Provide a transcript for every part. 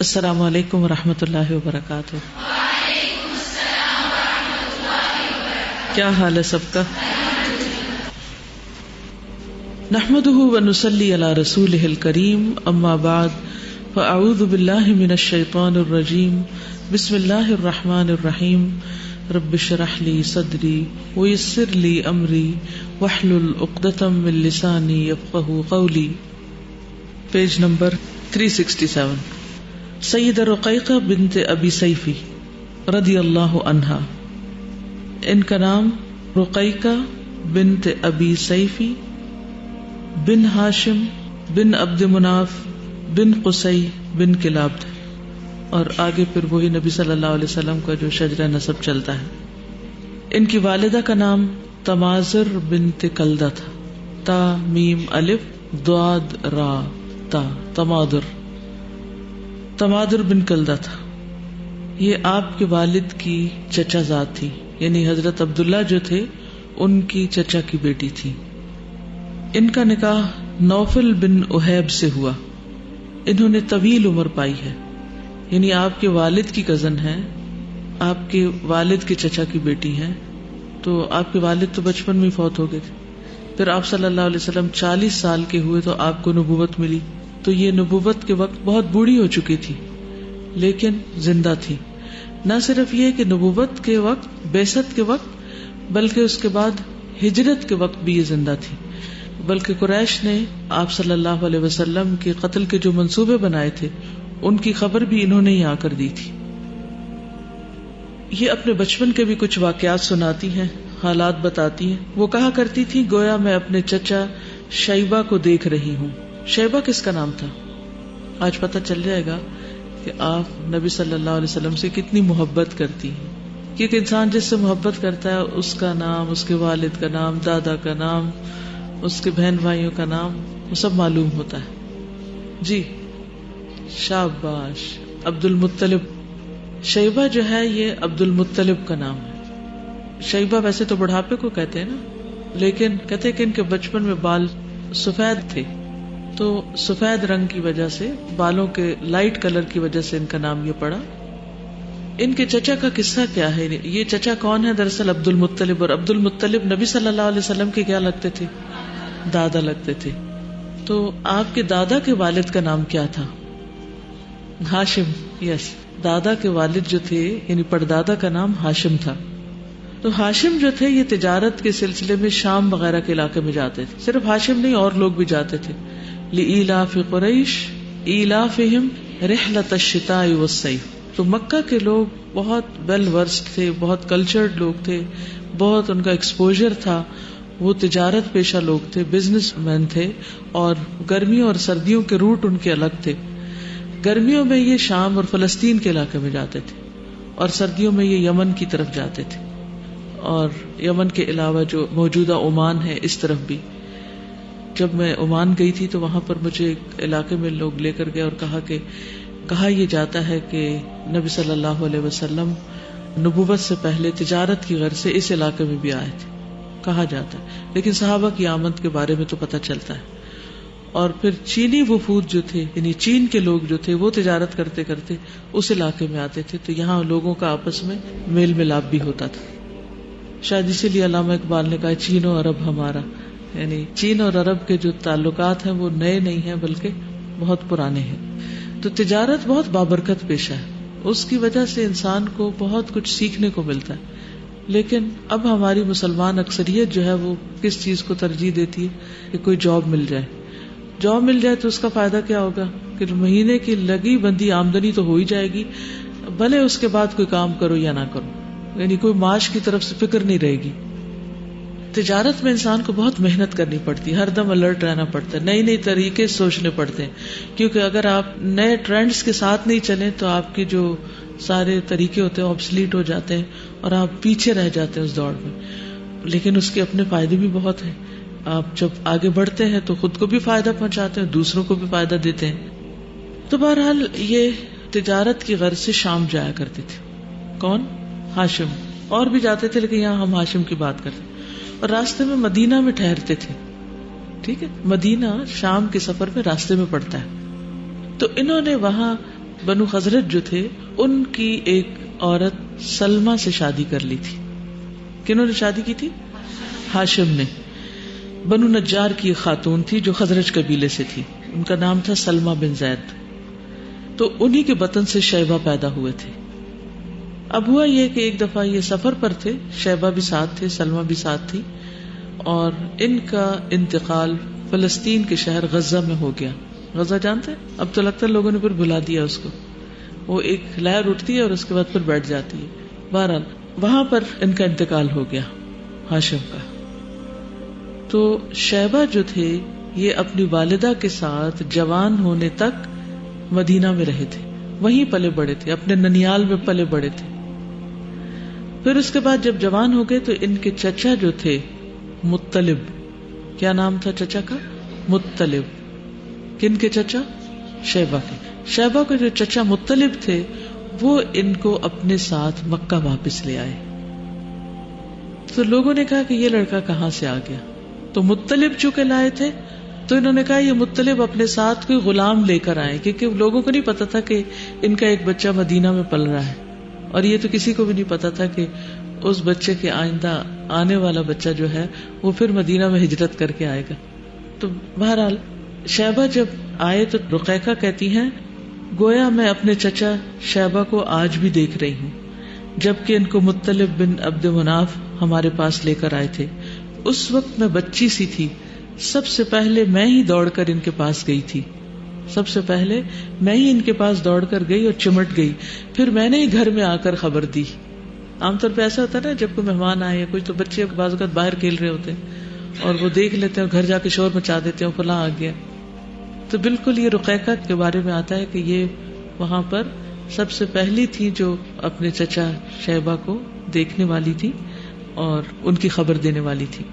السلام علیکم ورحمۃ اللہ وبرکاتہ۔ وعلیکم السلام ورحمۃ اللہ وبرکاتہ۔ کیا حال ہے سب کا؟ نحمده ونصلی علی رسولہ الکریم، اما بعد فاعوذ باللہ من الشیطان الرجیم، بسم اللہ الرحمن الرحیم، رب اشرح لی صدری ویسر لی امری واحلل عقدۃ من لسانی یفقہوا قولی۔ Page number 367۔ سید رقیقہ بنت ابی سیفی رضی اللہ عنہا، ان کا نام رقیقہ بنت ابی سیفی بن ہاشم بن عبد مناف بن قصی بن کلاب تھا، اور آگے پھر وہی نبی صلی اللہ علیہ وسلم کا جو شجرہ نسب چلتا ہے۔ ان کی والدہ کا نام تماذر بنت کلدہ تھا، تا میم الف ضاد را تا، تمادر بن کلدہ تھا۔ یہ آپ کے والد کی چچا زاد تھی، یعنی حضرت عبداللہ جو تھے ان کی چچا کی بیٹی تھی۔ ان کا نکاح نوفل بن احیب سے ہوا۔ انہوں نے طویل عمر پائی ہے، یعنی آپ کے والد کی کزن ہے، آپ کے والد کے چچا کی بیٹی ہے، تو آپ کے والد تو بچپن میں فوت ہو گئے تھے۔ پھر آپ صلی اللہ علیہ وسلم 40 سال کے ہوئے تو آپ کو نبوت ملی، تو یہ نبوت کے وقت بہت بوڑھی ہو چکی تھی لیکن زندہ تھی۔ نہ صرف یہ کہ نبوت کے وقت، بعثت کے وقت، بلکہ اس کے بعد ہجرت کے وقت بھی یہ زندہ تھی، بلکہ قریش نے آپ صلی اللہ علیہ وسلم کے قتل کے جو منصوبے بنائے تھے ان کی خبر بھی انہوں نے ہی آ کر دی تھی۔ یہ اپنے بچپن کے بھی کچھ واقعات سناتی ہیں، حالات بتاتی ہیں۔ وہ کہا کرتی تھی، گویا میں اپنے چچا شیبہ کو دیکھ رہی ہوں۔ شیبہ کس کا نام تھا؟ آج پتہ چل جائے گا کہ آپ نبی صلی اللہ علیہ وسلم سے کتنی محبت کرتی ہیں، کیونکہ انسان جس سے محبت کرتا ہے اس کا نام، اس کے والد کا نام، دادا کا نام، اس کے بہن بھائیوں کا نام، وہ سب معلوم ہوتا ہے۔ جی شاباش، عبد المطلب۔ شیبہ جو ہے یہ عبد المطلب کا نام ہے۔ شیبہ ویسے تو بڑھاپے کو کہتے ہیں نا، لیکن کہتے ہیں کہ ان کے بچپن میں بال سفید تھے، تو سفید رنگ کی وجہ سے، بالوں کے لائٹ کلر کی وجہ سے ان کا نام یہ پڑا۔ ان کے چچا کا قصہ کیا ہے؟ یہ چچا کون ہے؟ دراصل عبد المطلب، اور عبد المطلب نبی صلی اللہ علیہ وسلم کے کیا لگتے تھے؟ دادا لگتے تھے۔ تو آپ کے دادا کے والد کا نام کیا تھا؟ ہاشم۔ یس، دادا کے والد جو تھے یعنی پردادا کا نام ہاشم تھا۔ تو ہاشم جو تھے یہ تجارت کے سلسلے میں شام وغیرہ کے علاقے میں جاتے تھے۔ صرف ہاشم نہیں، اور لوگ بھی جاتے تھے۔ لإیلاف قریش ایلافہم رحلۃ الشتاء والصیف۔ تو مکہ کے لوگ بہت ویل ورسڈ تھے، بہت کلچرڈ لوگ تھے، بہت ان کا ایکسپوجر تھا، وہ تجارت پیشہ لوگ تھے، بزنس مین تھے، اور گرمیوں اور سردیوں کے روٹ ان کے الگ تھے۔ گرمیوں میں یہ شام اور فلسطین کے علاقے میں جاتے تھے، اور سردیوں میں یہ یمن کی طرف جاتے تھے، اور یمن کے علاوہ جو موجودہ عمان ہے اس طرف بھی۔ جب میں عمان گئی تھی تو وہاں پر مجھے ایک علاقے میں لوگ لے کر گئے اور کہا یہ جاتا ہے کہ نبی صلی اللہ علیہ وسلم نبوت سے پہلے تجارت کی غرض سے اس علاقے میں بھی آئے تھے، کہا جاتا ہے، لیکن صحابہ کی آمد کے بارے میں تو پتہ چلتا ہے۔ اور پھر چینی وفود جو تھے، یعنی چین کے لوگ جو تھے، وہ تجارت کرتے کرتے اس علاقے میں آتے تھے، تو یہاں لوگوں کا آپس میں میل ملاپ بھی ہوتا تھا۔ شاید اسی لیے علامہ اقبال نے کہا چین و عرب ہمارا، یعنی چین اور عرب کے جو تعلقات ہیں وہ نئے نہیں ہیں بلکہ بہت پرانے ہیں۔ تو تجارت بہت بابرکت پیشہ ہے، اس کی وجہ سے انسان کو بہت کچھ سیکھنے کو ملتا ہے۔ لیکن اب ہماری مسلمان اکثریت جو ہے وہ کس چیز کو ترجیح دیتی ہے کہ کوئی جاب مل جائے۔ جاب مل جائے تو اس کا فائدہ کیا ہوگا کہ مہینے کی لگی بندی آمدنی تو ہو ہی جائے گی، بھلے اس کے بعد کوئی کام کرو یا نہ کرو، یعنی کوئی معاش کی طرف سے فکر نہیں رہے گی۔ تجارت میں انسان کو بہت محنت کرنی پڑتی ہے، ہر دم الرٹ رہنا پڑتا ہے، نئی نئی طریقے سوچنے پڑتے ہیں، کیونکہ اگر آپ نئے ٹرینڈز کے ساتھ نہیں چلیں تو آپ کے جو سارے طریقے ہوتے ہیں آبسلیٹ ہو جاتے ہیں اور آپ پیچھے رہ جاتے ہیں اس دوڑ میں۔ لیکن اس کے اپنے فائدے بھی بہت ہیں، آپ جب آگے بڑھتے ہیں تو خود کو بھی فائدہ پہنچاتے ہیں، دوسروں کو بھی فائدہ دیتے ہیں۔ تو بہرحال یہ تجارت کی غرض سے شام جایا کرتے تھے۔ کون؟ ہاشم، اور بھی جاتے تھے لیکن یہاں ہم ہاشم کی بات کرتے ہیں۔ اور راستے میں مدینہ میں ٹھہرتے تھے، ٹھیک ہے، مدینہ شام کے سفر میں راستے میں پڑتا ہے، تو انہوں نے وہاں بنو خزرج جو تھے ان کی ایک عورت سلمہ سے شادی کر لی تھی. کنہوں نے شادی کی تھی؟ ہاشم نے. بنو نجار کی ایک خاتون تھی جو خزرج قبیلے سے تھی، ان کا نام تھا سلمہ بن زید. تو انہی کے بطن سے شیبہ پیدا ہوئے تھے. اب ہوا یہ کہ ایک دفعہ یہ سفر پر تھے، شیبہ بھی ساتھ تھے، سلمہ بھی ساتھ تھی، اور ان کا انتقال فلسطین کے شہر غزہ میں ہو گیا. غزہ جانتے ہیں؟ اب تو لگتا ہے لوگوں نے پھر بھلا دیا اس کو. وہ ایک لہر اٹھتی ہے اور اس کے بعد پھر بیٹھ جاتی ہے. بہرحال وہاں پر ان کا انتقال ہو گیا ہاشم کا. تو شیبہ جو تھے یہ اپنی والدہ کے ساتھ جوان ہونے تک مدینہ میں رہے تھے، وہیں پلے بڑے تھے، اپنے ننیال میں پلے بڑے تھے. پھر اس کے بعد جب جوان ہو گئے تو ان کے چچا جو تھے مطلب، کیا نام تھا چچا کا؟ مطلب. کن کے چچا؟ شیبہ کے. شیبہ کے جو چچا مطلب تھے وہ ان کو اپنے ساتھ مکہ واپس لے آئے. تو لوگوں نے کہا کہ یہ لڑکا کہاں سے آ گیا؟ تو مطلب چونکہ لائے تھے تو انہوں نے کہا یہ مطلب اپنے ساتھ کوئی غلام لے کر آئے، کیونکہ لوگوں کو نہیں پتا تھا کہ ان کا ایک بچہ مدینہ میں پل رہا ہے، اور یہ تو کسی کو بھی نہیں پتا تھا کہ اس بچے کے آئندہ آنے والا بچہ جو ہے وہ پھر مدینہ میں ہجرت کر کے آئے گا. تو بہرحال شیبہ جب آئے تو رقیقہ کہتی ہیں گویا میں اپنے چچا شیبہ کو آج بھی دیکھ رہی ہوں، جبکہ ان کو مطلب بن عبد مناف ہمارے پاس لے کر آئے تھے. اس وقت میں بچی سی تھی، سب سے پہلے میں ہی دوڑ کر ان کے پاس گئی تھی. سب سے پہلے میں ہی ان کے پاس دوڑ کر گئی اور چمٹ گئی، پھر میں نے ہی گھر میں آ کر خبر دی. عام طور پہ ایسا ہوتا ہے نا، جب کوئی مہمان آئے یا کچھ تو بچے بعض اوقات باہر کھیل رہے ہوتے ہیں اور وہ دیکھ لیتے ہیں اور گھر جا کے شور مچا دیتے ہیں فلاں آ گیا. تو بالکل یہ رقیقہ کے بارے میں آتا ہے کہ یہ وہاں پر سب سے پہلی تھی جو اپنے چچا شیبہ کو دیکھنے والی تھی اور ان کی خبر دینے والی تھی.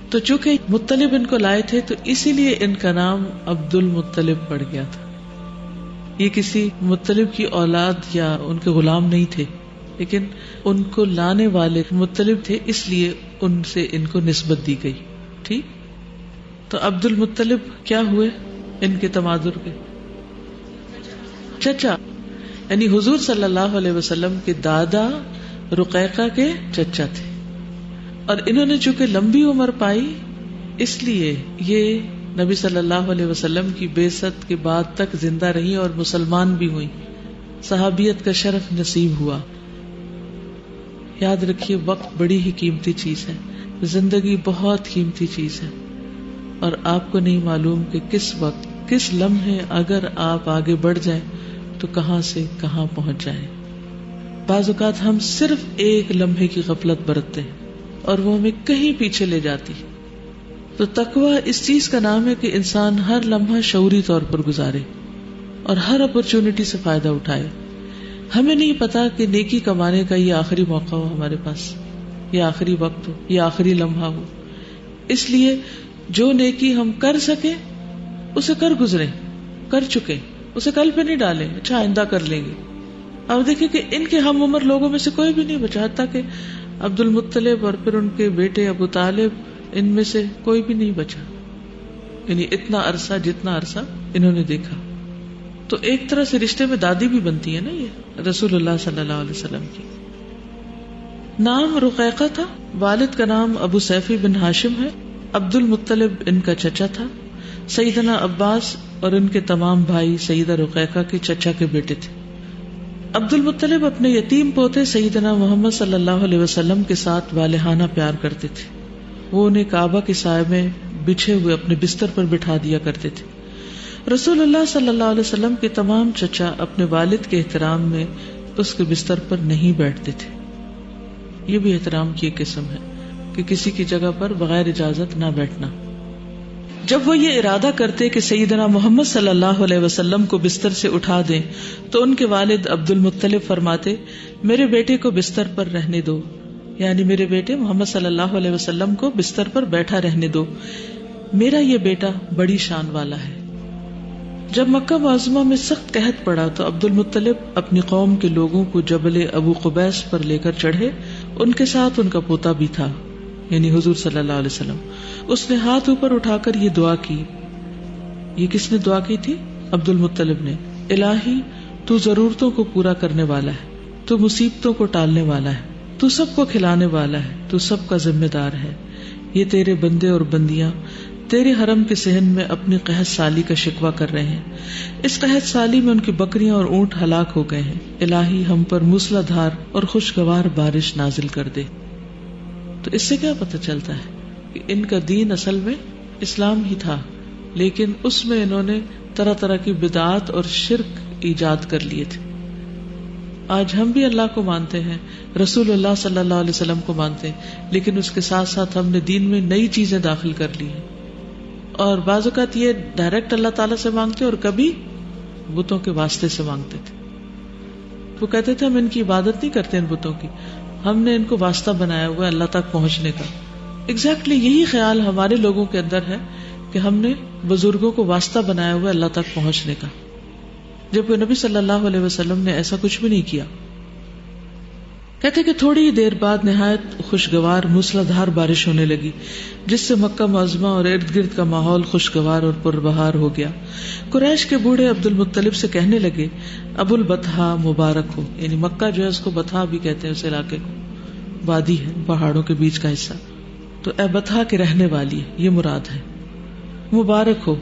تو چونکہ مطلب ان کو لائے تھے تو اسی لیے ان کا نام عبد المطلب پڑ گیا تھا. یہ کسی مطلب کی اولاد یا ان کے غلام نہیں تھے، لیکن ان کو لانے والے مطلب تھے، اس لیے ان سے ان کو نسبت دی گئی. ٹھیک. تو عبد المطلب کیا ہوئے ان کے تمادر کے؟ چچا، یعنی حضور صلی اللہ علیہ وسلم کے دادا رقیقہ کے چچا تھے. اور انہوں نے چونکہ لمبی عمر پائی اس لیے یہ نبی صلی اللہ علیہ وسلم کی بعثت کے بعد تک زندہ رہی اور مسلمان بھی ہوئی، صحابیت کا شرف نصیب ہوا. یاد رکھیے وقت بڑی ہی قیمتی چیز ہے، زندگی بہت قیمتی چیز ہے، اور آپ کو نہیں معلوم کہ کس وقت کس لمحے اگر آپ آگے بڑھ جائیں تو کہاں سے کہاں پہنچ جائیں. بعض اوقات ہم صرف ایک لمحے کی غفلت برتتے ہیں اور وہ ہمیں کہیں پیچھے لے جاتی. تو تقویٰ اس چیز کا نام ہے کہ انسان ہر لمحہ شعوری طور پر گزارے اور ہر اپرچونٹی سے فائدہ اٹھائے. ہمیں نہیں پتا کہ نیکی کمانے کا یہ آخری موقع ہو ہمارے پاس، یہ آخری وقت ہو، یہ آخری لمحہ ہو. اس لیے جو نیکی ہم کر سکیں اسے کر گزریں، کر چکے، اسے کل پہ نہیں ڈالیں، اچھا آئندہ کر لیں گے. اب دیکھیں کہ ان کے ہم عمر لوگوں میں سے کوئی بھی نہیں بچا، حتیٰ کہ عبد المطلب اور پھر ان کے بیٹے ابو طالب، ان میں سے کوئی بھی نہیں بچا. یعنی اتنا عرصہ جتنا عرصہ انہوں نے دیکھا. تو ایک طرح سے رشتے میں دادی بھی بنتی ہے نا یہ رسول اللہ صلی اللہ علیہ وسلم کی. نام رقیقہ تھا، والد کا نام ابو سیفی بن ہاشم ہے. عبد المطلب ان کا چچا تھا. سیدنا عباس اور ان کے تمام بھائی سیدہ رقیقہ کے چچا کے بیٹے تھے. عبد المطلب اپنے یتیم پوتے سیدنا محمد صلی اللہ علیہ وسلم کے ساتھ والہانہ پیار کرتے تھے. وہ انہیں کعبہ کے سائے میں بچھے ہوئے اپنے بستر پر بٹھا دیا کرتے تھے. رسول اللہ صلی اللہ علیہ وسلم کے تمام چچا اپنے والد کے احترام میں اس کے بستر پر نہیں بیٹھتے تھے. یہ بھی احترام کی ایک قسم ہے کہ کسی کی جگہ پر بغیر اجازت نہ بیٹھنا. جب وہ یہ ارادہ کرتے کہ سیدنا محمد صلی اللہ علیہ وسلم کو بستر سے اٹھا دیں تو ان کے والد عبد المطلب فرماتے میرے بیٹے کو بستر پر رہنے دو، یعنی میرے بیٹے محمد صلی اللہ علیہ وسلم کو بستر پر بیٹھا رہنے دو، میرا یہ بیٹا بڑی شان والا ہے. جب مکہ معظمہ میں سخت قحط پڑا تو عبد المطلب اپنی قوم کے لوگوں کو جبل ابو قبیس پر لے کر چڑھے. ان کے ساتھ ان کا پوتا بھی تھا، یعنی حضور صلی اللہ علیہ وسلم. اس نے ہاتھ اوپر اٹھا کر یہ دعا کی. یہ کس نے دعا کی تھی؟ عبد المطلب نے. الہی تو ضرورتوں کو پورا کرنے والا ہے، تو مصیبتوں کو ٹالنے والا ہے، تو سب کو کھلانے والا ہے، تو سب کا ذمہ دار ہے۔ یہ تیرے بندے اور بندیاں تیرے حرم کے صحن میں اپنی قحط سالی کا شکوہ کر رہے ہیں، اس قحط سالی میں ان کی بکریاں اور اونٹ ہلاک ہو گئے ہیں۔ الہی ہم پر موسلا دھار اور خوشگوار بارش نازل کر دے۔ تو اس سے کیا پتہ چلتا ہے کہ ان کا دین اصل میں اسلام ہی تھا، لیکن اس میں انہوں نے طرح طرح کی بدعات اور شرک ایجاد کر لیے تھے۔ آج ہم بھی اللہ کو مانتے ہیں، رسول اللہ صلی اللہ علیہ وسلم کو مانتے ہیں، لیکن اس کے ساتھ ساتھ ہم نے دین میں نئی چیزیں داخل کر لی ہیں، اور بعض اوقات یہ ڈائریکٹ اللہ تعالیٰ سے مانگتے اور کبھی بتوں کے واسطے سے مانگتے تھے۔ وہ کہتے تھے ہم ان کی عبادت نہیں کرتے، ان بتوں کی، ہم نے ان کو واسطہ بنایا ہوا ہے اللہ تک پہنچنے کا۔ ایگزیکٹلی یہی خیال ہمارے لوگوں کے اندر ہے کہ ہم نے بزرگوں کو واسطہ بنایا ہوا ہے اللہ تک پہنچنے کا، جبکہ نبی صلی اللہ علیہ وسلم نے ایسا کچھ بھی نہیں کیا۔ کہتے کہ تھوڑی ہی دیر بعد نہایت خوشگوار موسلادھار بارش ہونے لگی، جس سے مکہ معظمہ اور ارد گرد کا ماحول خوشگوار اور پربہار ہو گیا۔ قریش کے بوڑھے عبد المطلب سے کہنے لگے، ابو البطحاء مبارک ہو، یعنی مکہ جو ہے اس کو بطحاء بھی کہتے ہیں، اس علاقے کو، وادی ہے پہاڑوں کے بیچ کا حصہ، تو اے بطحاء کے رہنے والی، یہ مراد ہے، مبارک ہو،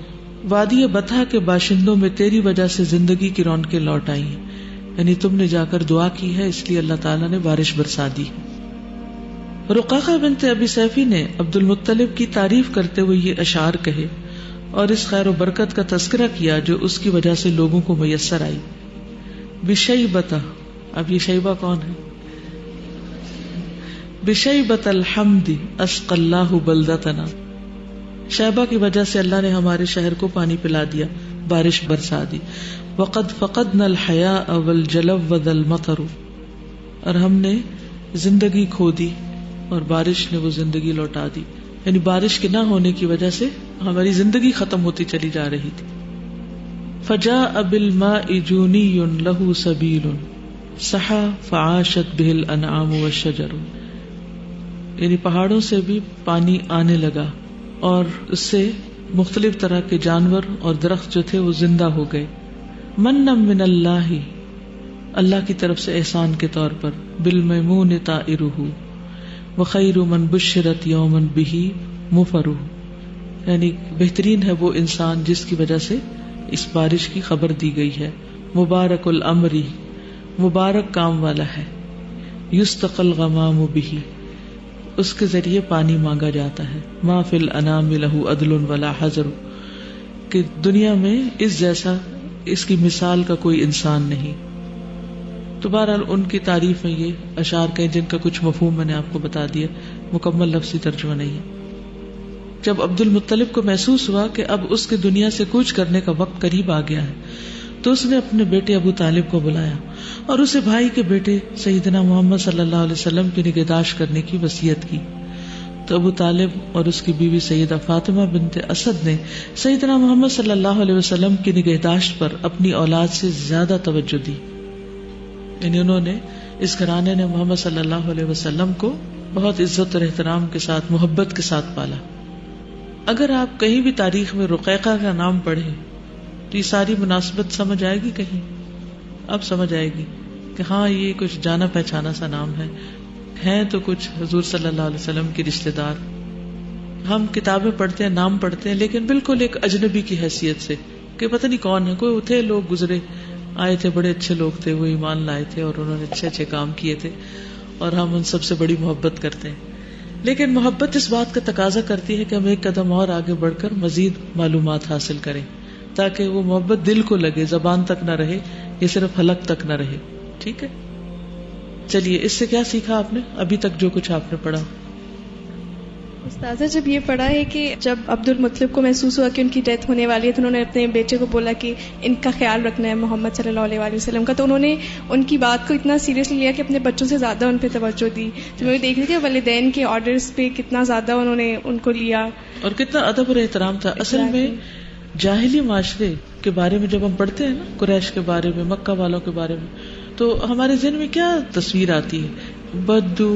وادی بطحاء کے باشندوں میں تیری وجہ سے زندگی کی رونقیں لوٹ آئی ہیں، یعنی تم نے جا کر دعا کی ہے اس لیے اللہ تعالیٰ نے بارش برسا دی۔ رقاقہ بنت ابی سیفی نے عبد المطلب کی تعریف کرتے ہوئے یہ اشعار کہے اور اس خیر و برکت کا تذکرہ کیا جو اس کی وجہ سے لوگوں کو میسر آئی۔ بشیبۃ، اب یہ شیبہ کون ہے؟ بشیبۃ الحمد اسقی اللہ بلدتنا، شیبہ کی وجہ سے اللہ نے ہمارے شہر کو پانی پلا دیا، بارش برسا دی۔ وقد فقدنا الحیاء والجلود المطر، اور ہم نے زندگی کھو دی اور بارش نے وہ زندگی لوٹا دی، یعنی بارش کے نہ ہونے کی وجہ سے ہماری زندگی ختم ہوتی چلی جا رہی تھی۔ فجاء بالماء جونی له سبیل سحا فعاشت به الانعام والشجر، یعنی پہاڑوں سے بھی پانی آنے لگا اور اس سے مختلف طرح کے جانور اور درخت جو تھے وہ زندہ ہو گئے۔ من من اللہ، اللہ کی طرف سے احسان کے طور پر، بالمیمون طائرہ وخیر من بشرت یوما بہ مفرہ، یعنی بہترین ہے وہ انسان جس کی وجہ سے اس بارش کی خبر دی گئی ہے۔ مبارک الامر، مبارک کام والا ہے۔ یستقی الغمام بہ، اس کے ذریعے پانی مانگا جاتا ہے۔ ما فی الانام لہ عدل ولا حذر، کہ دنیا میں اس جیسا، اس کی مثال کا کوئی انسان نہیں۔ تو بہرحال ان کی تعریف میں یہ اشعار کہیں جن کا کچھ مفہوم میں نے آپ کو بتا دیا، مکمل لفظی ترجمہ نہیں ہے۔ جب عبد المطلب کو محسوس ہوا کہ اب اس کے دنیا سے کوچ کرنے کا وقت قریب آ گیا ہے، تو اس نے اپنے بیٹے ابو طالب کو بلایا اور اسے بھائی کے بیٹے سیدنا محمد صلی اللہ علیہ وسلم کی نگہداشت کرنے کی وصیت کی۔ تو ابو طالب اور اس کی بیوی سیدہ فاطمہ بنت اسد نے سیدنا محمد صلی اللہ علیہ وسلم کی نگہداشت پر اپنی اولاد سے زیادہ توجہ دی، یعنی انہوں نے، اس گھرانے نے محمد صلی اللہ علیہ وسلم کو بہت عزت اور احترام کے ساتھ، محبت کے ساتھ پالا۔ اگر آپ کہیں بھی تاریخ میں رقیقہ کا نام پڑھیں تو یہ ساری مناسبت سمجھ آئے گی، کہیں اب سمجھ آئے گی کہ ہاں یہ کچھ جانا پہچانا سا نام ہے، ہیں تو کچھ حضور صلی اللہ علیہ وسلم کے رشتہ دار۔ ہم کتابیں پڑھتے ہیں، نام پڑھتے ہیں، لیکن بالکل ایک اجنبی کی حیثیت سے کہ پتہ نہیں کون ہے، کوئی تھے لوگ گزرے آئے تھے، بڑے اچھے لوگ تھے، وہ ایمان لائے تھے اور انہوں نے اچھے اچھے کام کیے تھے، اور ہم ان سب سے بڑی محبت کرتے ہیں۔ لیکن محبت اس بات کا تقاضا کرتی ہے کہ ہم ایک قدم اور آگے بڑھ کر مزید معلومات حاصل کریں، تاکہ وہ محبت دل کو لگے، زبان تک نہ رہے، یہ صرف حلق تک نہ رہے۔ ٹھیک ہے، چلیے اس سے کیا سیکھا آپ نے ابھی تک جو کچھ آپ نے پڑھا؟ استاذہ جب یہ پڑھا ہے کہ جب عبد المطلب کو محسوس ہوا کہ ان کی ڈیتھ ہونے والی ہے تو انہوں نے اپنے بیٹے کو بولا کہ ان کا خیال رکھنا ہے محمد صلی اللہ علیہ وسلم کا، تو انہوں نے ان کی بات کو اتنا سیریسلی لیا کہ اپنے بچوں سے زیادہ ان پہ توجہ دی۔ تو میں دیکھ رہی تھی والدین کے آرڈرز پہ کتنا زیادہ انہوں نے ان کو لیا اور کتنا ادب اور احترام تھا۔ اصل میں جاہلی معاشرے کے بارے میں جب ہم پڑھتے ہیں نا، قریش کے بارے میں، مکہ والوں کے بارے میں، تو ہمارے ذہن میں کیا تصویر آتی ہے؟ بدو،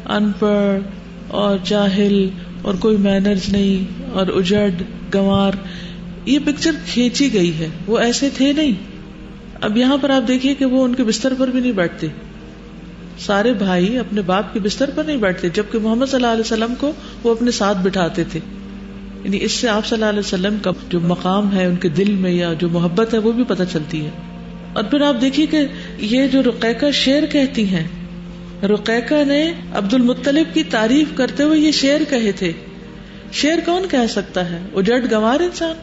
ان پڑھ اور جاہل اور کوئی مینرز نہیں اور اجڑ گنوار، یہ پکچر کھینچی گئی ہے، وہ ایسے تھے نہیں۔ اب یہاں پر آپ دیکھیے کہ وہ ان کے بستر پر بھی نہیں بیٹھتے، سارے بھائی اپنے باپ کے بستر پر نہیں بیٹھتے، جبکہ محمد صلی اللہ علیہ وسلم کو وہ اپنے ساتھ بٹھاتے تھے. یعنی اس سے آپ صلی اللہ علیہ وسلم کا جو مقام ہے ان کے دل میں یا جو محبت ہے وہ بھی پتہ چلتی ہے. اور پھر آپ دیکھیے کہ یہ جو رقیقہ شعر کہتی ہیں، رقیقہ نے عبد المطلب کی تعریف کرتے ہوئے یہ شعر کہے تھے. شعر کون کہہ سکتا ہے؟ اجڑ گنوار انسان.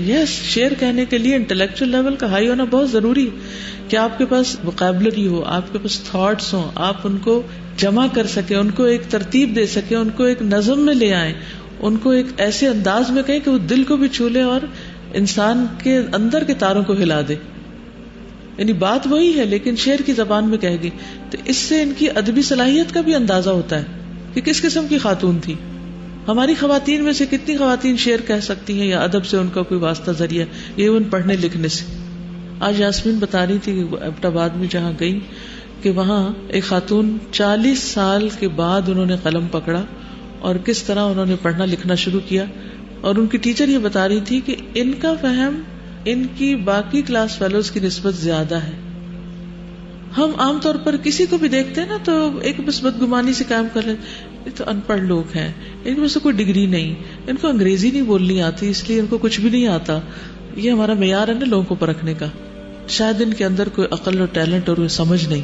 یس، شعر کہنے کے لیے انٹلیکچوئل لیول کا ہائی ہونا بہت ضروری ہے کہ آپ کے پاس ووکیبلری ہو، آپ کے پاس تھاٹس ہوں، آپ ان کو جمع کر سکیں، ان کو ایک ترتیب دے سکیں، ان کو ایک نظم میں لے آئیں، ان کو ایک ایسے انداز میں کہیں کہ وہ دل کو بھی چھو لے اور انسان کے اندر کے تاروں کو ہلا دے. یعنی بات وہی ہے لیکن شعر کی زبان میں کہہ گئی. تو اس سے ان کی ادبی صلاحیت کا بھی اندازہ ہوتا ہے کہ کس قسم کی خاتون تھی. ہماری خواتین میں سے کتنی خواتین شعر کہہ سکتی ہیں یا ادب سے ان کا کوئی واسطہ ذریعہ، ایون پڑھنے لکھنے سے. آج یاسمین بتا رہی تھی کہ ایبٹ آباد میں جہاں گئی کہ وہاں ایک خاتون 40 سال کے بعد انہوں نے قلم پکڑا اور کس طرح انہوں نے پڑھنا لکھنا شروع کیا. اور ان کی ٹیچر یہ بتا رہی تھی کہ ان کا فہم ان کی باقی کلاس فیلوز کی نسبت زیادہ ہے. ہم عام طور پر کسی کو بھی دیکھتے ہیں نا تو ایک بس بدگمانی سے کام کر لیتے، یہ تو ان پڑھ لوگ ہیں، ان کے پاس کوئی ڈگری نہیں، ان کو انگریزی نہیں بولنی آتی اس لیے ان کو کچھ بھی نہیں آتا. یہ ہمارا معیار ہے نا لوگوں کو پرکھنے کا. شاید ان کے اندر کوئی عقل اور ٹیلنٹ اور سمجھ نہیں.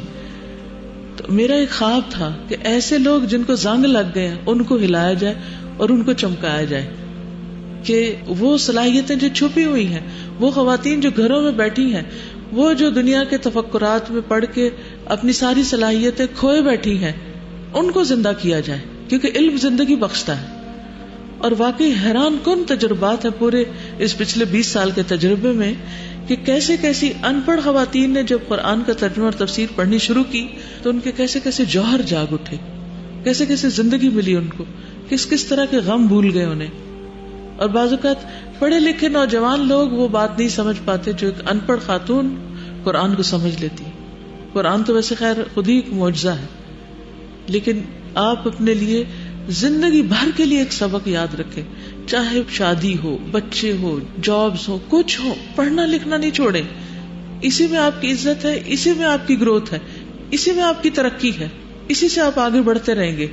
تو میرا ایک خواب تھا کہ ایسے لوگ جن کو زنگ لگ گئے ہیں ان کو ہلایا جائے اور ان کو چمکایا جائے کہ وہ صلاحیتیں جو چھپی ہوئی ہیں، وہ خواتین جو گھروں میں بیٹھی ہیں، وہ جو دنیا کے تفکرات میں پڑھ کے اپنی ساری صلاحیتیں کھوئے بیٹھی ہیں، ان کو زندہ کیا جائے کیونکہ علم زندگی بخشتا ہے. اور واقعی حیران کن تجربات ہیں پورے اس پچھلے 20 سال کے تجربے میں کہ کیسے کیسی ان پڑھ خواتین نے جب قرآن کا ترجمہ اور تفسیر پڑھنی شروع کی تو ان کے کیسے کیسے جوہر جاگ اٹھے، کیسے کیسے زندگی ملی ان کو، کس کس طرح کے غم بھول گئے انہیں. اور بعض اوقات پڑھے لکھے نوجوان لوگ وہ بات نہیں سمجھ پاتے جو ایک ان پڑھ خاتون قرآن کو سمجھ لیتی. قرآن تو ویسے خیر خود ہی ایک معجزہ ہے، لیکن آپ اپنے لیے زندگی بھر کے لیے ایک سبق یاد رکھیں، چاہے شادی ہو، بچے ہو، جابز ہو، کچھ ہو، پڑھنا لکھنا نہیں چھوڑیں. اسی میں آپ کی عزت ہے، اسی میں آپ کی گروتھ ہے، اسی میں آپ کی ترقی ہے، اسی سے آپ آگے بڑھتے رہیں گے.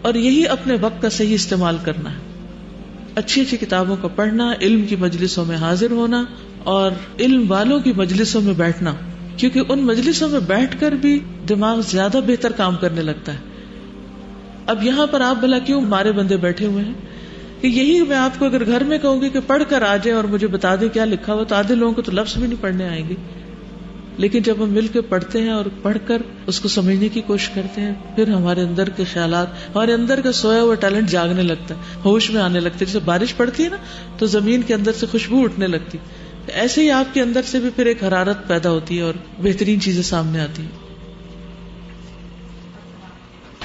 اور یہی اپنے وقت کا صحیح استعمال کرنا ہے. اچھی اچھی کتابوں کا پڑھنا، علم کی مجلسوں میں حاضر ہونا اور علم والوں کی مجلسوں میں بیٹھنا، کیونکہ ان مجلسوں میں بیٹھ کر بھی دماغ زیادہ بہتر کام کرنے لگتا ہے. اب یہاں پر آپ بھلا کیوں مارے بندے بیٹھے ہوئے ہیں کہ یہی میں آپ کو اگر گھر میں کہوں گی کہ پڑھ کر آ جائیں اور مجھے بتا دیں کیا لکھا ہوا، تو آدھے لوگوں کو تو لفظ بھی نہیں پڑھنے آئیں گے. لیکن جب ہم مل کے پڑھتے ہیں اور پڑھ کر اس کو سمجھنے کی کوشش کرتے ہیں، پھر ہمارے اندر کے خیالات، ہمارے اندر کا سویا ہوا ٹیلنٹ جاگنے لگتا ہے، ہوش میں آنے لگتا ہے. جیسے بارش پڑتی ہے نا تو زمین کے اندر سے خوشبو اٹھنے لگتی، ایسے ہی آپ کے اندر سے بھی پھر ایک حرارت پیدا ہوتی ہے اور بہترین چیزیں سامنے آتی ہیں.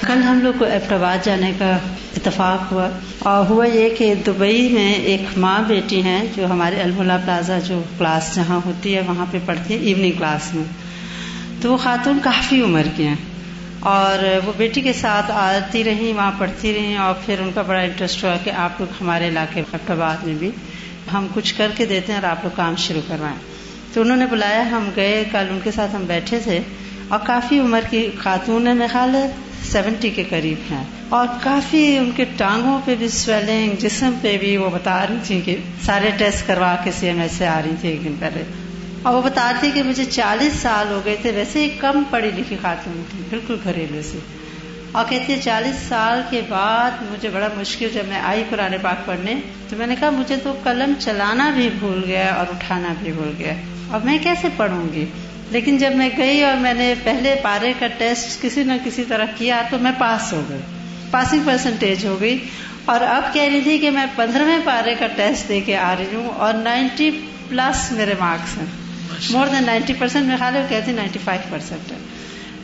کل ہم لوگ کو ایبٹ آباد جانے کا اتفاق ہوا، اور ہوا یہ کہ دبئی میں ایک ماں بیٹی ہیں جو ہمارے الملا پلازا جو کلاس جہاں ہوتی ہے وہاں پہ پڑھتی ہیں ایوننگ کلاس میں. تو وہ خاتون کافی عمر کی ہیں اور وہ بیٹی کے ساتھ آتی رہیں، وہاں پڑھتی رہیں، اور پھر ان کا بڑا انٹرسٹ ہوا کہ آپ لوگ ہمارے علاقے ایبٹ آباد میں بھی ہم کچھ کر کے دیتے ہیں اور آپ لوگ کام شروع کروائیں. تو انہوں نے بلایا، ہم گئے. کل ان کے ساتھ ہم بیٹھے تھے اور کافی عمر کی خاتون ہے، میرے خیال ہے 70 کے قریب ہیں، اور کافی ان کے ٹانگوں پہ بھی سویلنگ، جسم پہ بھی. وہ بتا رہی تھی کہ سارے ٹیسٹ کروا کے CMS سے آ رہی تھی ایک دن پہلے، اور وہ بتاتی تھی کہ مجھے 40 سال ہو گئے تھے. ویسے ہی کم پڑھی لکھی خاتون تھی، بالکل گھریلو سے، اور کہتی ہے 40 سال کے بعد مجھے بڑا مشکل جب میں آئی قرآن پاک پڑھنے تو میں نے کہا مجھے تو قلم چلانا بھی بھول گیا اور اٹھانا بھی بھول گیا، اب میں کیسے پڑھوں گی. لیکن جب میں گئی اور میں نے پہلے پارے کا ٹیسٹ کسی نہ کسی طرح کیا تو میں پاس ہو گئی، پاسنگ پرسنٹیج ہو گئی. اور اب کہہ رہی تھی کہ میں 15ویں پارے کا ٹیسٹ دے کے آ رہی ہوں اور 90+ میرے مارکس ہیں، مور دین 90%. میں خیال ہے وہ کہتی 95% ہے.